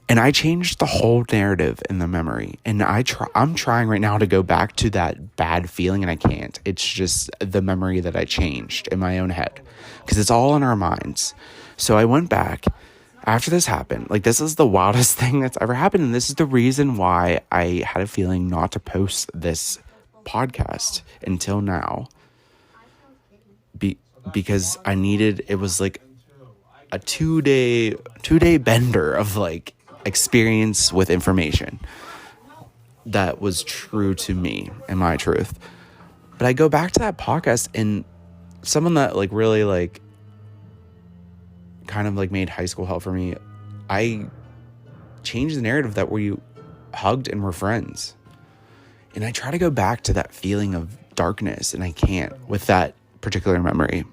And I changed the whole narrative in the memory. And I'm trying right now to go back to that bad feeling, and I can't. It's just the memory that I changed in my own head, because it's all in our minds. So I went back after this happened. Like, this is the wildest thing that's ever happened. And this is the reason why I had a feeling not to post this podcast until now. Because I needed, it was like a two-day bender of like experience with information that was true to me and my truth. But I go back to that podcast, and someone that like really like kind of like made high school hell for me, I changed the narrative that we hugged and were friends. And I try to go back to that feeling of darkness, and I can't with that particular memory.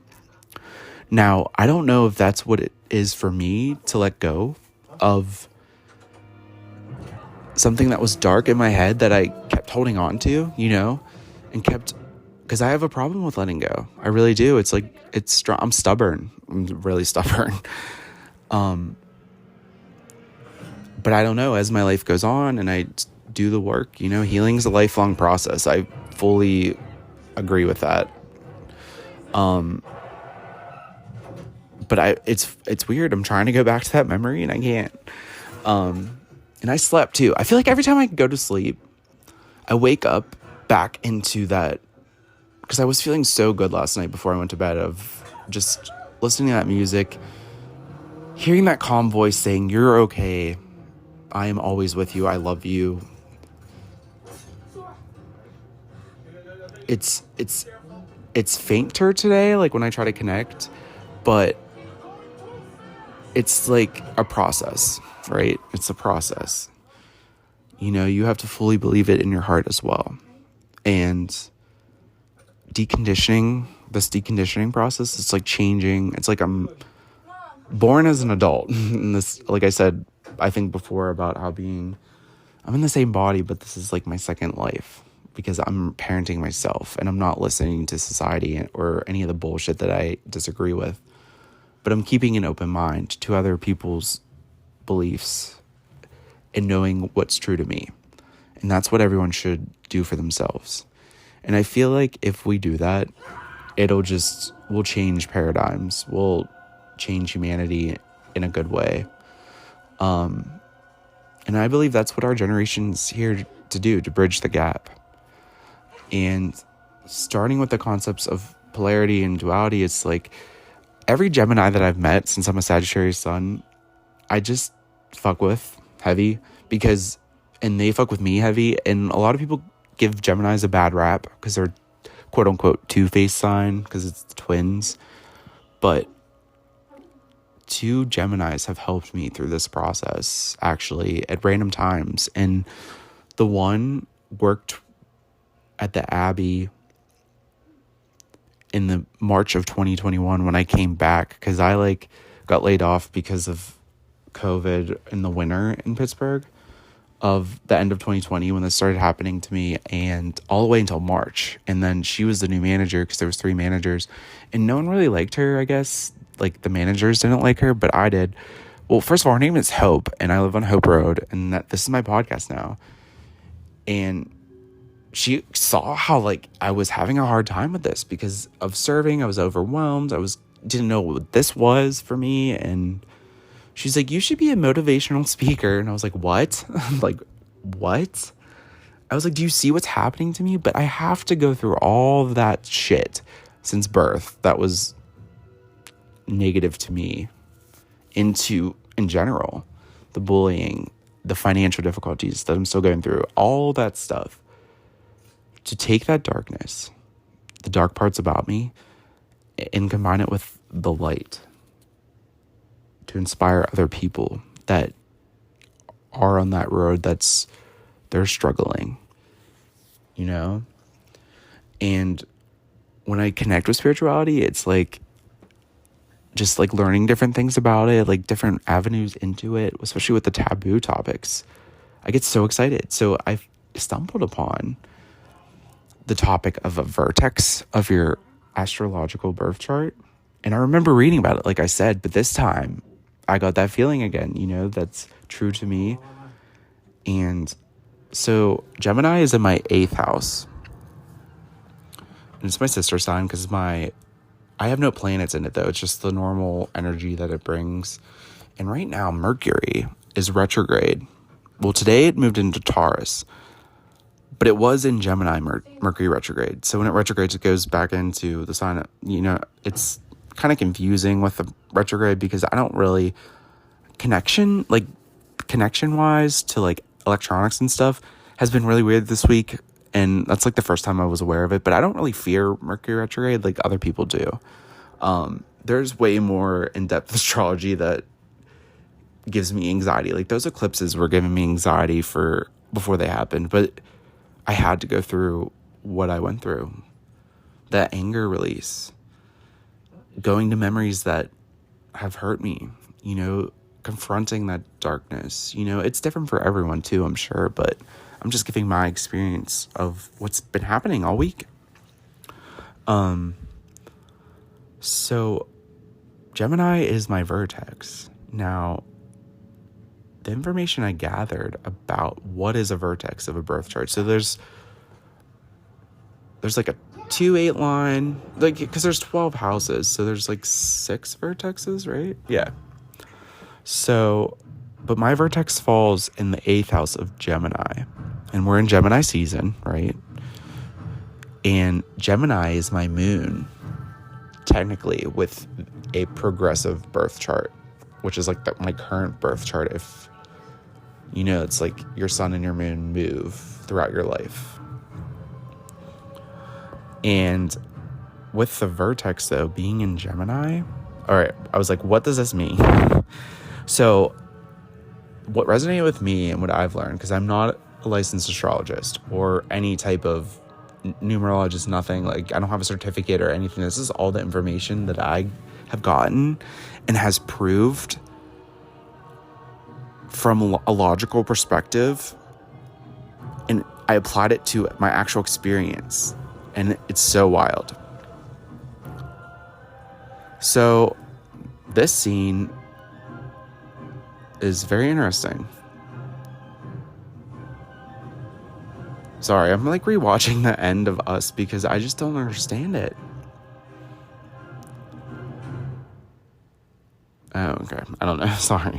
Now, I don't know if that's what it is for me to let go of something that was dark in my head that I kept holding on to, you know, and because I have a problem with letting go. I really do. It's like, I'm stubborn. I'm really stubborn. But I don't know, as my life goes on and I do the work, you know, healing is a lifelong process. I fully agree with that. But it's weird. I'm trying to go back to that memory and I can't. And I slept too. I feel like every time I go to sleep, I wake up back into that, because I was feeling so good last night before I went to bed, of just listening to that music, hearing that calm voice saying, "You're okay. I am always with you. I love you." It's fainter today, like when I try to connect, But it's like a process, right? It's a process. You know, you have to fully believe it in your heart as well. And this deconditioning process, it's like changing. It's like I'm born as an adult. And this, like I said, I think before about how I'm in the same body, but this is like my second life because I'm parenting myself and I'm not listening to society or any of the bullshit that I disagree with. But I'm keeping an open mind to other people's beliefs and knowing what's true to me. And that's what everyone should do for themselves. And I feel like if we do that, we'll change paradigms. We'll change humanity in a good way. And I believe that's what our generation's here to do, to bridge the gap. And starting with the concepts of polarity and duality, it's like every Gemini that I've met since I'm a Sagittarius sun, I just fuck with heavy and they fuck with me heavy. And a lot of people give Geminis a bad rap because they're quote unquote two-faced sign because it's the twins. But 2 Geminis have helped me through this process actually at random times. And the one worked at the Abbey in the March of 2021 when I came back because I got laid off because of COVID in the winter in Pittsburgh of the end of 2020 when this started happening to me, and all the way until March. And then she was the new manager because there was 3 managers and no one really liked her. I guess like the managers didn't like her, but I did. Well, first of all, her name is Hope and I live on Hope Road, and this is my podcast now. And she saw how I was having a hard time with this because of serving. I was overwhelmed. Didn't know what this was for me. And she's like, you should be a motivational speaker. And I was like, what? What? I was like, do you see what's happening to me? But I have to go through all of that shit since birth that was negative to me in general. The bullying, the financial difficulties that I'm still going through, all that stuff. To take that darkness, the dark parts about me, and combine it with the light to inspire other people that are on that road they're struggling, you know? And when I connect with spirituality, it's just learning different things about it, different avenues into it, especially with the taboo topics. I get so excited. So I've stumbled upon the topic of a vertex of your astrological birth chart. And I remember reading about it, like I said, but this time I got that feeling again, that's true to me. And so Gemini is in my 8th house. And it's my sister sign because I have no planets in it though. It's just the normal energy that it brings. And right now Mercury is retrograde. Well, today it moved into Taurus. But it was in Gemini, Mercury retrograde. So when it retrogrades, it goes back into the sign. It's kind of confusing with the retrograde because I don't really connection-wise to electronics and stuff has been really weird this week. And that's the first time I was aware of it. But I don't really fear Mercury retrograde like other people do. There's way more in-depth astrology that gives me anxiety. Those eclipses were giving me anxiety before they happened. But I had to go through what I went through. That anger release. Going to memories that have hurt me. Confronting that darkness. It's different for everyone too, I'm sure. But I'm just giving my experience of what's been happening all week. So Gemini is my vertex. Now, the information I gathered about what is a vertex of a birth chart. So there's a 2-8 line, because there's 12 houses. So there's 6 vertexes, right? Yeah. So, but my vertex falls in the 8th house of Gemini. And we're in Gemini season, right? And Gemini is my moon, technically, with a progressive birth chart, which is my current birth chart. If it's your sun and your moon move throughout your life. And with the vertex, though, being in Gemini, All right, I was like, what does this mean? So what resonated with me and what I've learned, because I'm not a licensed astrologist or any type of numerologist, nothing, like I don't have a certificate or anything. This is all the information that I have gotten and has proved from a logical perspective, and I applied it to my actual experience, and it's so wild. So this scene is very interesting. Sorry, I'm like rewatching the end of Us because I just don't understand it. Oh, okay. I don't know. Sorry.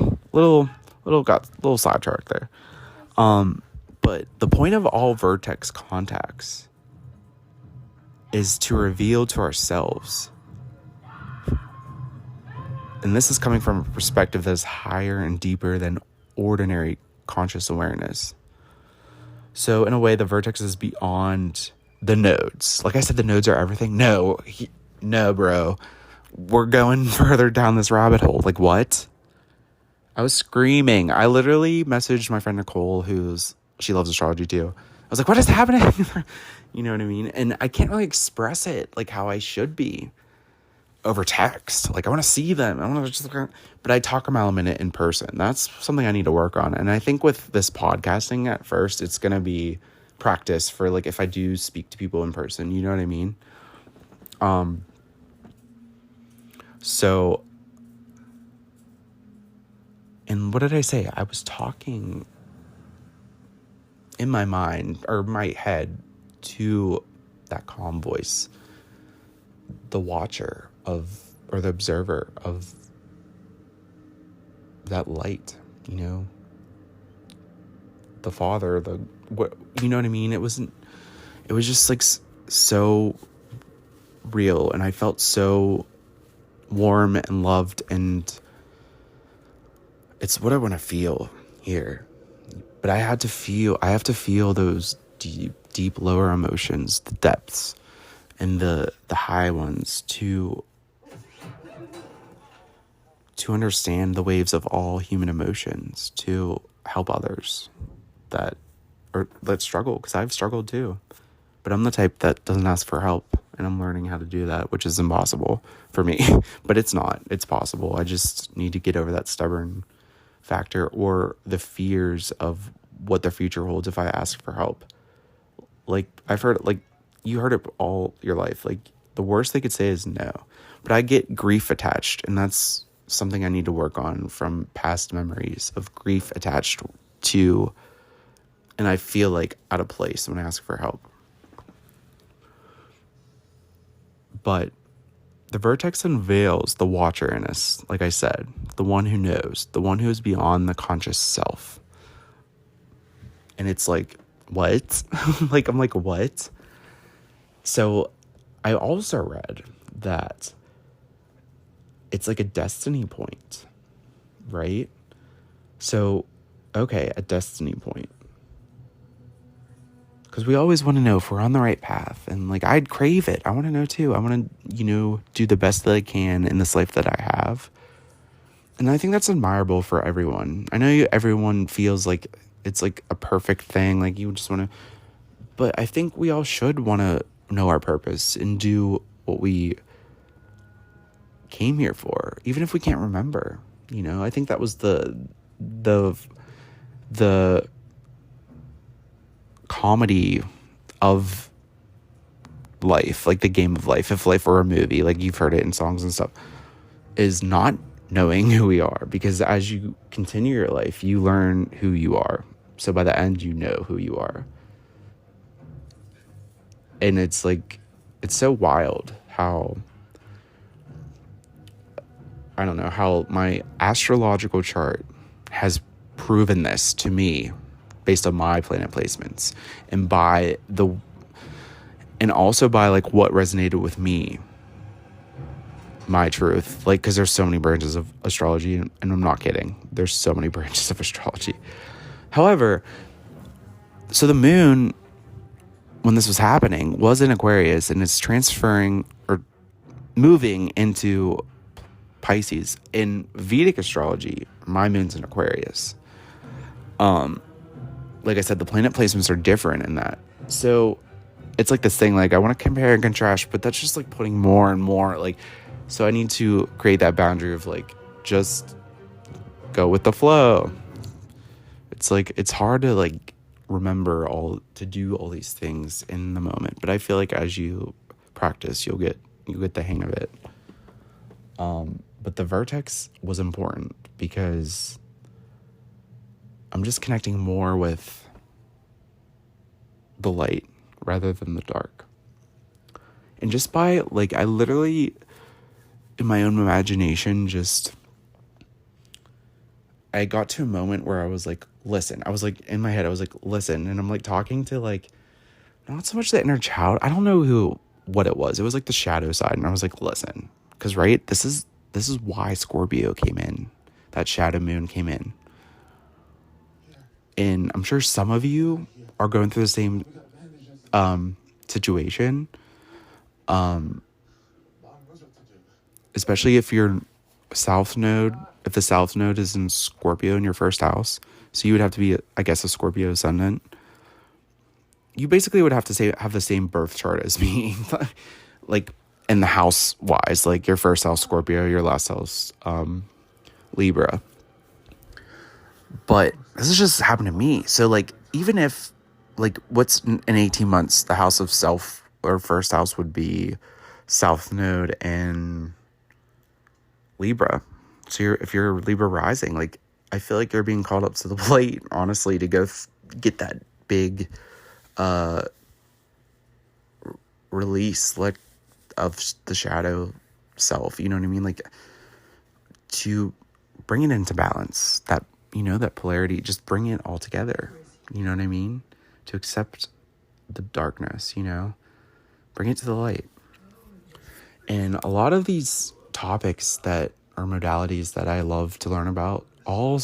Got a little sidetracked there. But the point of all vertex contacts is to reveal to ourselves. And this is coming from a perspective that is higher and deeper than ordinary conscious awareness. So in a way, the vertex is beyond the nodes. Like I said, the nodes are everything. No, bro. We're going further down this rabbit hole. Like, what? I was screaming. I literally messaged my friend Nicole, she loves astrology too. I was like, what is happening? You know what I mean? And I can't really express it like how I should be over text. Like, I want to see them. I want to just, but I talk a mile a minute in person. That's something I need to work on. And I think with this podcasting at first, it's going to be practice for like, if I do speak to people in person, you know what I mean? So, and what did I say? I was talking in my mind or my head to that calm voice, the watcher of, or the observer of that light, you know, the father, what, you know what I mean? It was just like so real, and I felt so warm and loved, and it's what I want to feel here. But I have to feel those deep lower emotions, the depths and the high ones to understand the waves of all human emotions, to help others that struggle, because I've struggled too. But I'm the type that doesn't ask for help, and I'm learning how to do that, which is impossible for me. But it's not. It's possible. I just need to get over that stubborn factor or the fears of what the future holds if I ask for help. Like, I've heard, like, you heard it all your life. Like, the worst they could say is no. But I get grief attached, and that's something I need to work on from past memories of grief attached to, and I feel like out of place when I ask for help. But the vertex unveils the watcher in us, like I said, the one who knows, the one who is beyond the conscious self. And it's like, what? Like, I'm like, what? So I also read that it's like a destiny point, right? So, okay, a destiny point. Because we always want to know if we're on the right path. And like, I'd crave it. I want to know too. I want to, do the best that I can in this life that I have. And I think that's admirable for everyone. I know everyone feels like it's like a perfect thing. Like, you just want to, but I think we all should want to know our purpose and do what we came here for, even if we can't remember. I think that was the comedy of life, like the game of life. If life were a movie, like you've heard it in songs and stuff, is not knowing who we are, because as you continue your life, you learn who you are. So by the end, you know who you are. And it's like, it's so wild how, I don't know, how my astrological chart has proven this to me based on my planet placements, and also by like what resonated with me, my truth. Like, because there's so many branches of astrology, and I'm not kidding, there's so many branches of astrology. However, so the moon, when this was happening, was in Aquarius, and it's transferring or moving into Pisces. In Vedic astrology, my moon's in Aquarius. Like I said, the planet placements are different in that. So it's like this thing, like I want to compare and contrast, but that's just like putting more and more, like, so I need to create that boundary of like, just go with the flow. It's like, it's hard to like remember to do all these things in the moment, but I feel like as you practice, you'll get the hang of it. But the vertex was important because I'm just connecting more with the light rather than the dark. And just by, like, I literally, in my own imagination, I got to a moment where I was like, listen. I was like, in my head, I was like, listen. And I'm like talking to, like, not so much the inner child. I don't know what it was. It was like the shadow side. And I was like, listen. Because, right, this is why Scorpio came in. That shadow moon came in. And I'm sure some of you are going through the same situation. Especially if your south node, if the south node is in Scorpio in your first house. So you would have to be, I guess, a Scorpio ascendant. You basically would have to have the same birth chart as me. Like, in the house wise, like your first house Scorpio, your last house Libra. But this has just happened to me. So, like, even if, like, what's in 18 months, the house of self or first house would be South Node and Libra. So, if you're Libra rising, like, I feel like you're being called up to the plate, honestly, to go get that big release, like, of the shadow self. You know what I mean? Like, to bring it into balance, that, you know, that polarity, just bring it all together. You know what I mean? To accept the darkness, you know, bring it to the light. And a lot of these topics that are modalities that I love to learn about all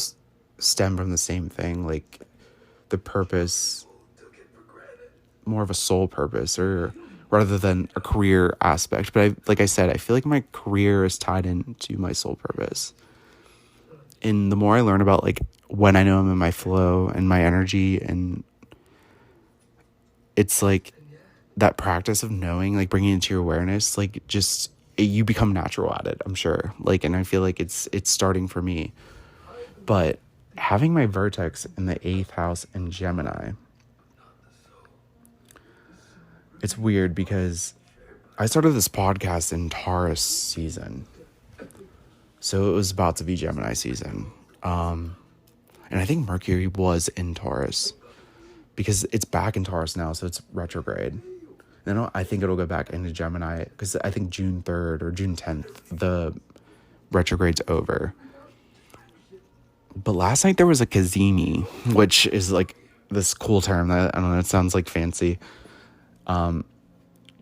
stem from the same thing, like the purpose, more of a soul purpose, or rather than a career aspect. But like I said, I feel like my career is tied into my soul purpose. And the more I learn about, like, when I know I'm in my flow and my energy, and it's like that practice of knowing, like, bringing it into your awareness, like, just you become natural at it, I'm sure. Like, and I feel like it's starting for me. But having my vertex in the 8th house in Gemini, it's weird because I started this podcast in Taurus season. So it was about to be Gemini season. And I think Mercury was in Taurus because it's back in Taurus now, so it's retrograde. Then I think it'll go back into Gemini because I think June 3rd or June 10th, the retrograde's over. But last night there was a Kazemi, which is like this cool term that, I don't know, it sounds like fancy.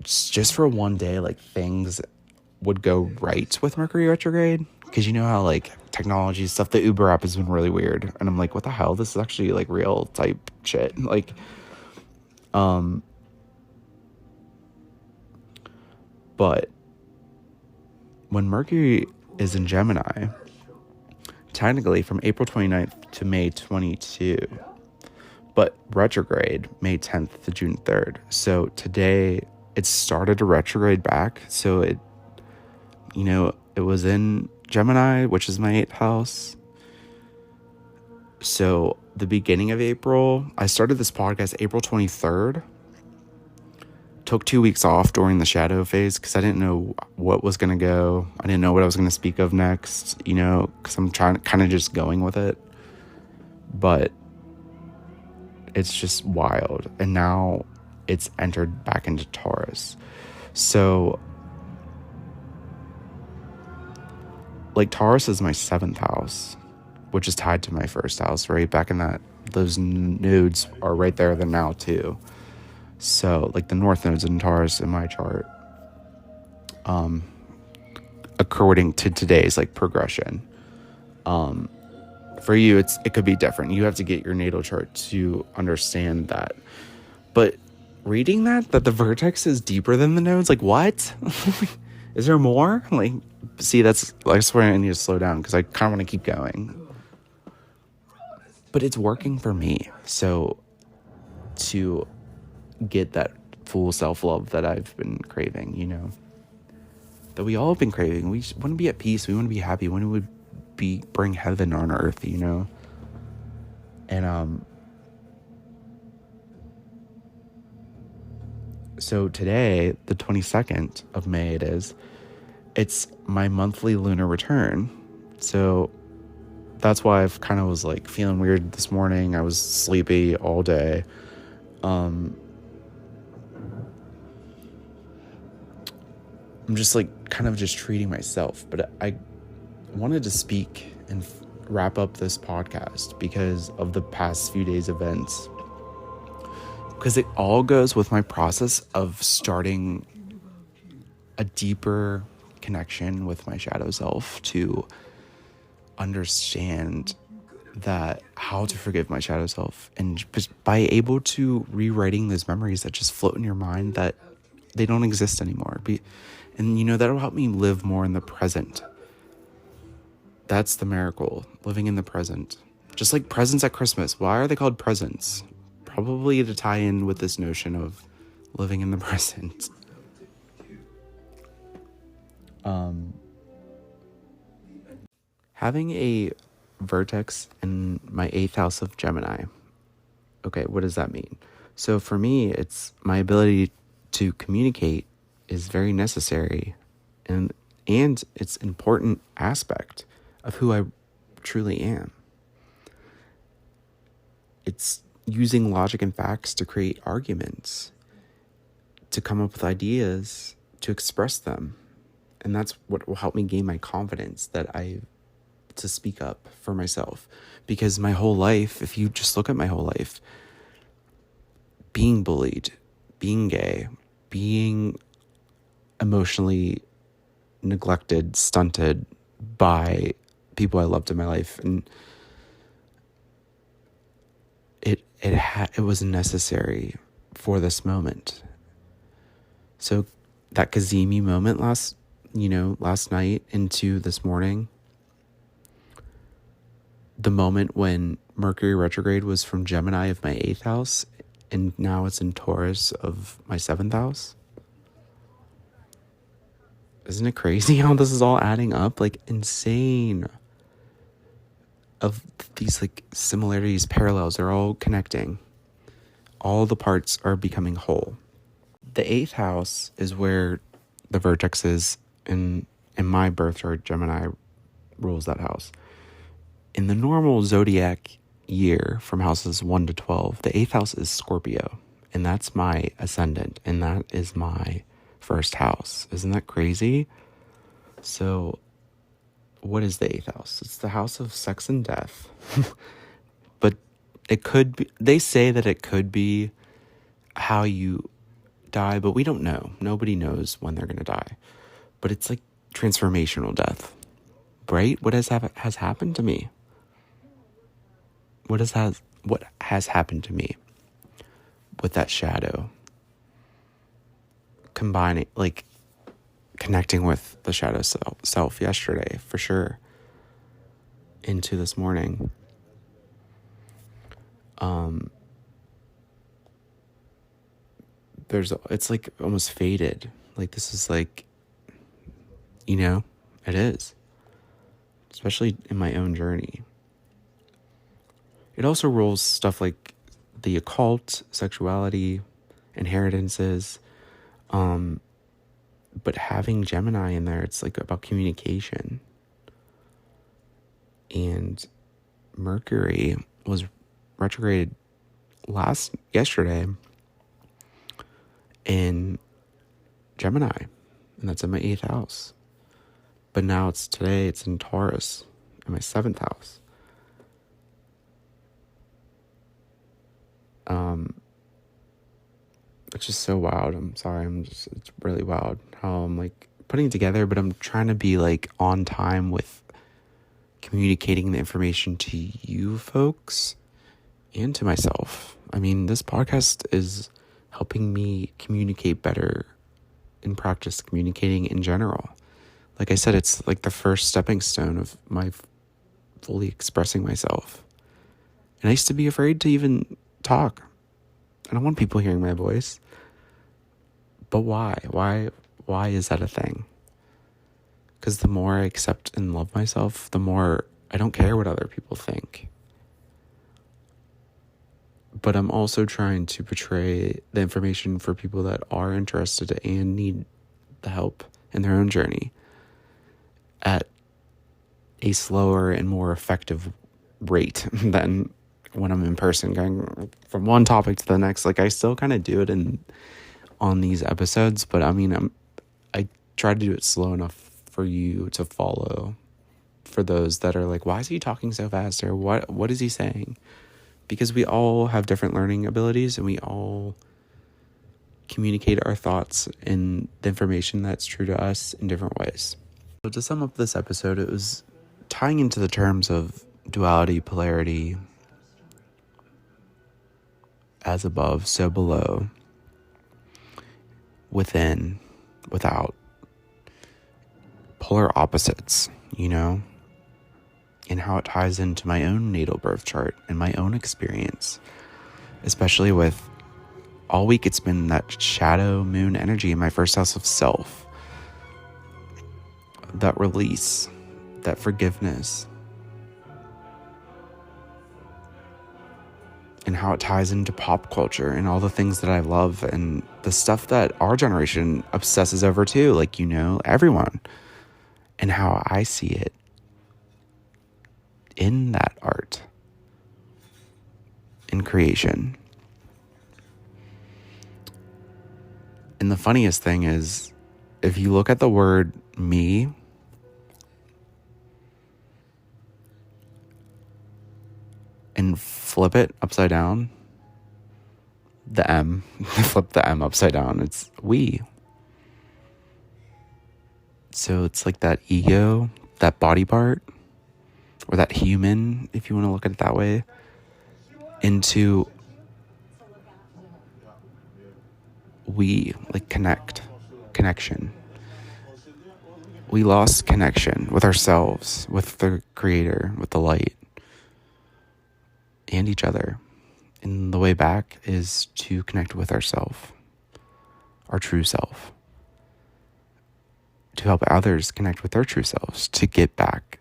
Just for one day, like, things would go right with Mercury retrograde. Because you know how, like, technology stuff, the Uber app has been really weird. And I'm like, what the hell? This is actually, like, real type shit. Like, but when Mercury is in Gemini, technically from April 29th to May 22, but retrograde May 10th to June 3rd. So today it started to retrograde back. So it, you know, it was in Gemini, which is my 8th house. So the beginning of April, I started this podcast April 23rd. Took 2 weeks off during the shadow phase because I didn't know what was going to go. I didn't know what I was going to speak of next, you know, because I'm trying, kind of just going with it. But it's just wild. And now it's entered back into Taurus. So, like, Taurus is my 7th house, which is tied to my first house, right? Back in that, those nodes are right there then now too. So, like, the north node's in Taurus in my chart, according to today's, like, progression. For you, it could be different. You have to get your natal chart to understand that. But reading that the vertex is deeper than the nodes, like, what? Is there more? Like, see, that's where I need to slow down, because I kind of want to keep going. But it's working for me. So to get that full self-love that I've been craving, that we all have been craving. We want to be at peace. We want to be happy. We want to bring heaven on earth, And so today, the 22nd of May, it's my monthly lunar return. So that's why I've kind of was like feeling weird this morning. I was sleepy all day. I'm just like kind of just treating myself, but I wanted to speak and wrap up this podcast because of the past few days' events, because it all goes with my process of starting a deeper connection with my shadow self, to understand that how to forgive my shadow self, and by able to rewriting those memories that just float in your mind that they don't exist anymore. And that'll help me live more in the present. That's the miracle, living in the present. Just like presents at Christmas. Why are they called presents? Probably to tie in with this notion of living in the present. Having a vertex in my 8th house of Gemini. Okay, what does that mean? So for me, it's my ability to communicate is very necessary, and it's an important aspect of who I truly am. It's using logic and facts to create arguments, to come up with ideas, to express them. And that's what will help me gain my confidence to speak up for myself. Because my whole life, if you just look at my whole life, being bullied, being gay, being emotionally neglected, stunted by people I loved in my life, and it was necessary for this moment. So that Kazemi moment last night into this morning, the moment when Mercury retrograde was from Gemini of my 8th house, and now it's in Taurus of my 7th house. Isn't it crazy how this is all adding up? Like, insane. Of these like similarities, parallels, they're all connecting. All the parts are becoming whole. The 8th house is where the vertex is, in my birth chart. Gemini rules that house. In the normal zodiac year, from houses 1 to 12, the 8th house is Scorpio, and that's my ascendant, and that is my first house. Isn't that crazy? So what is the 8th house? It's the house of sex and death. But it could be, they say that it could be how you die, but we don't know. Nobody knows when they're going to die. But it's like transformational death, right? What has happened to me? What has happened to me with that shadow? Combining, like, connecting with the shadow self yesterday, for sure, into this morning. It's like almost faded. Like, this is like, it is. Especially in my own journey. It also rules stuff like the occult, sexuality, inheritances. But having Gemini in there, it's like about communication. And Mercury was retrograded yesterday in Gemini, and that's in my 8th house. But now today it's in Taurus in my 7th house. It's just so wild. I'm sorry. It's really wild how I'm like putting it together, but I'm trying to be like on time with communicating the information to you folks and to myself. I mean, this podcast is helping me communicate better and practice communicating in general. Like I said, it's like the first stepping stone of my fully expressing myself. And I used to be afraid to even talk. I don't want people hearing my voice. But why? Why is that a thing? Because the more I accept and love myself, the more I don't care what other people think. But I'm also trying to portray the information for people that are interested and need the help in their own journey at a slower and more effective rate than when I'm in person, going from one topic to the next. Like, I still kind of do it on these episodes, but I mean, I try to do it slow enough for you to follow, for those that are like, why is he talking so fast, or what is he saying? Because we all have different learning abilities, and we all communicate our thoughts and the information that's true to us in different ways. So to sum up this episode, it was tying into the terms of duality, polarity, as above, so below, within, without, polar opposites, and how it ties into my own natal birth chart and my own experience, especially with all week it's been that shadow moon energy in my first house of self, that release, that forgiveness, and how it ties into pop culture and all the things that I love and the stuff that our generation obsesses over too, like, everyone, and how I see it in that art, in creation. And the funniest thing is, if you look at the word me, and flip it upside down, the M, flip the M upside down, it's we. So it's like that ego, that body part, or that human, if you want to look at it that way, into we, like connection. We lost connection with ourselves, with the creator, with the light, and each other. And the way back is to connect with ourself, our true self, to help others connect with their true selves, to get back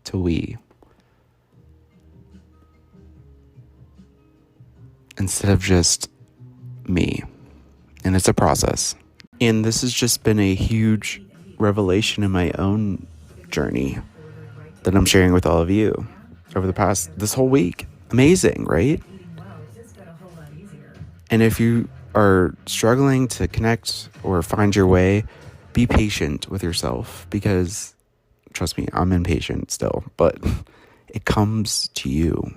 to we, instead of just me. And it's a process. And this has just been a huge revelation in my own journey that I'm sharing with all of you over this whole week. Amazing, right? And if you are struggling to connect or find your way, be patient with yourself, because trust me, I'm impatient still, but it comes to you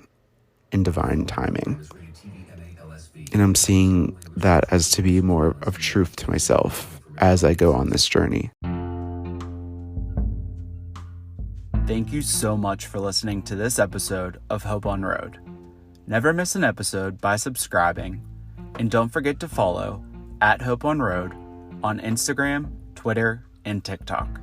in divine timing. And I'm seeing that as to be more of truth to myself as I go on this journey. Thank you so much for listening to this episode of Hope on Road. Never miss an episode by subscribing, and don't forget to follow @Hope on Road on Instagram, Twitter, and TikTok.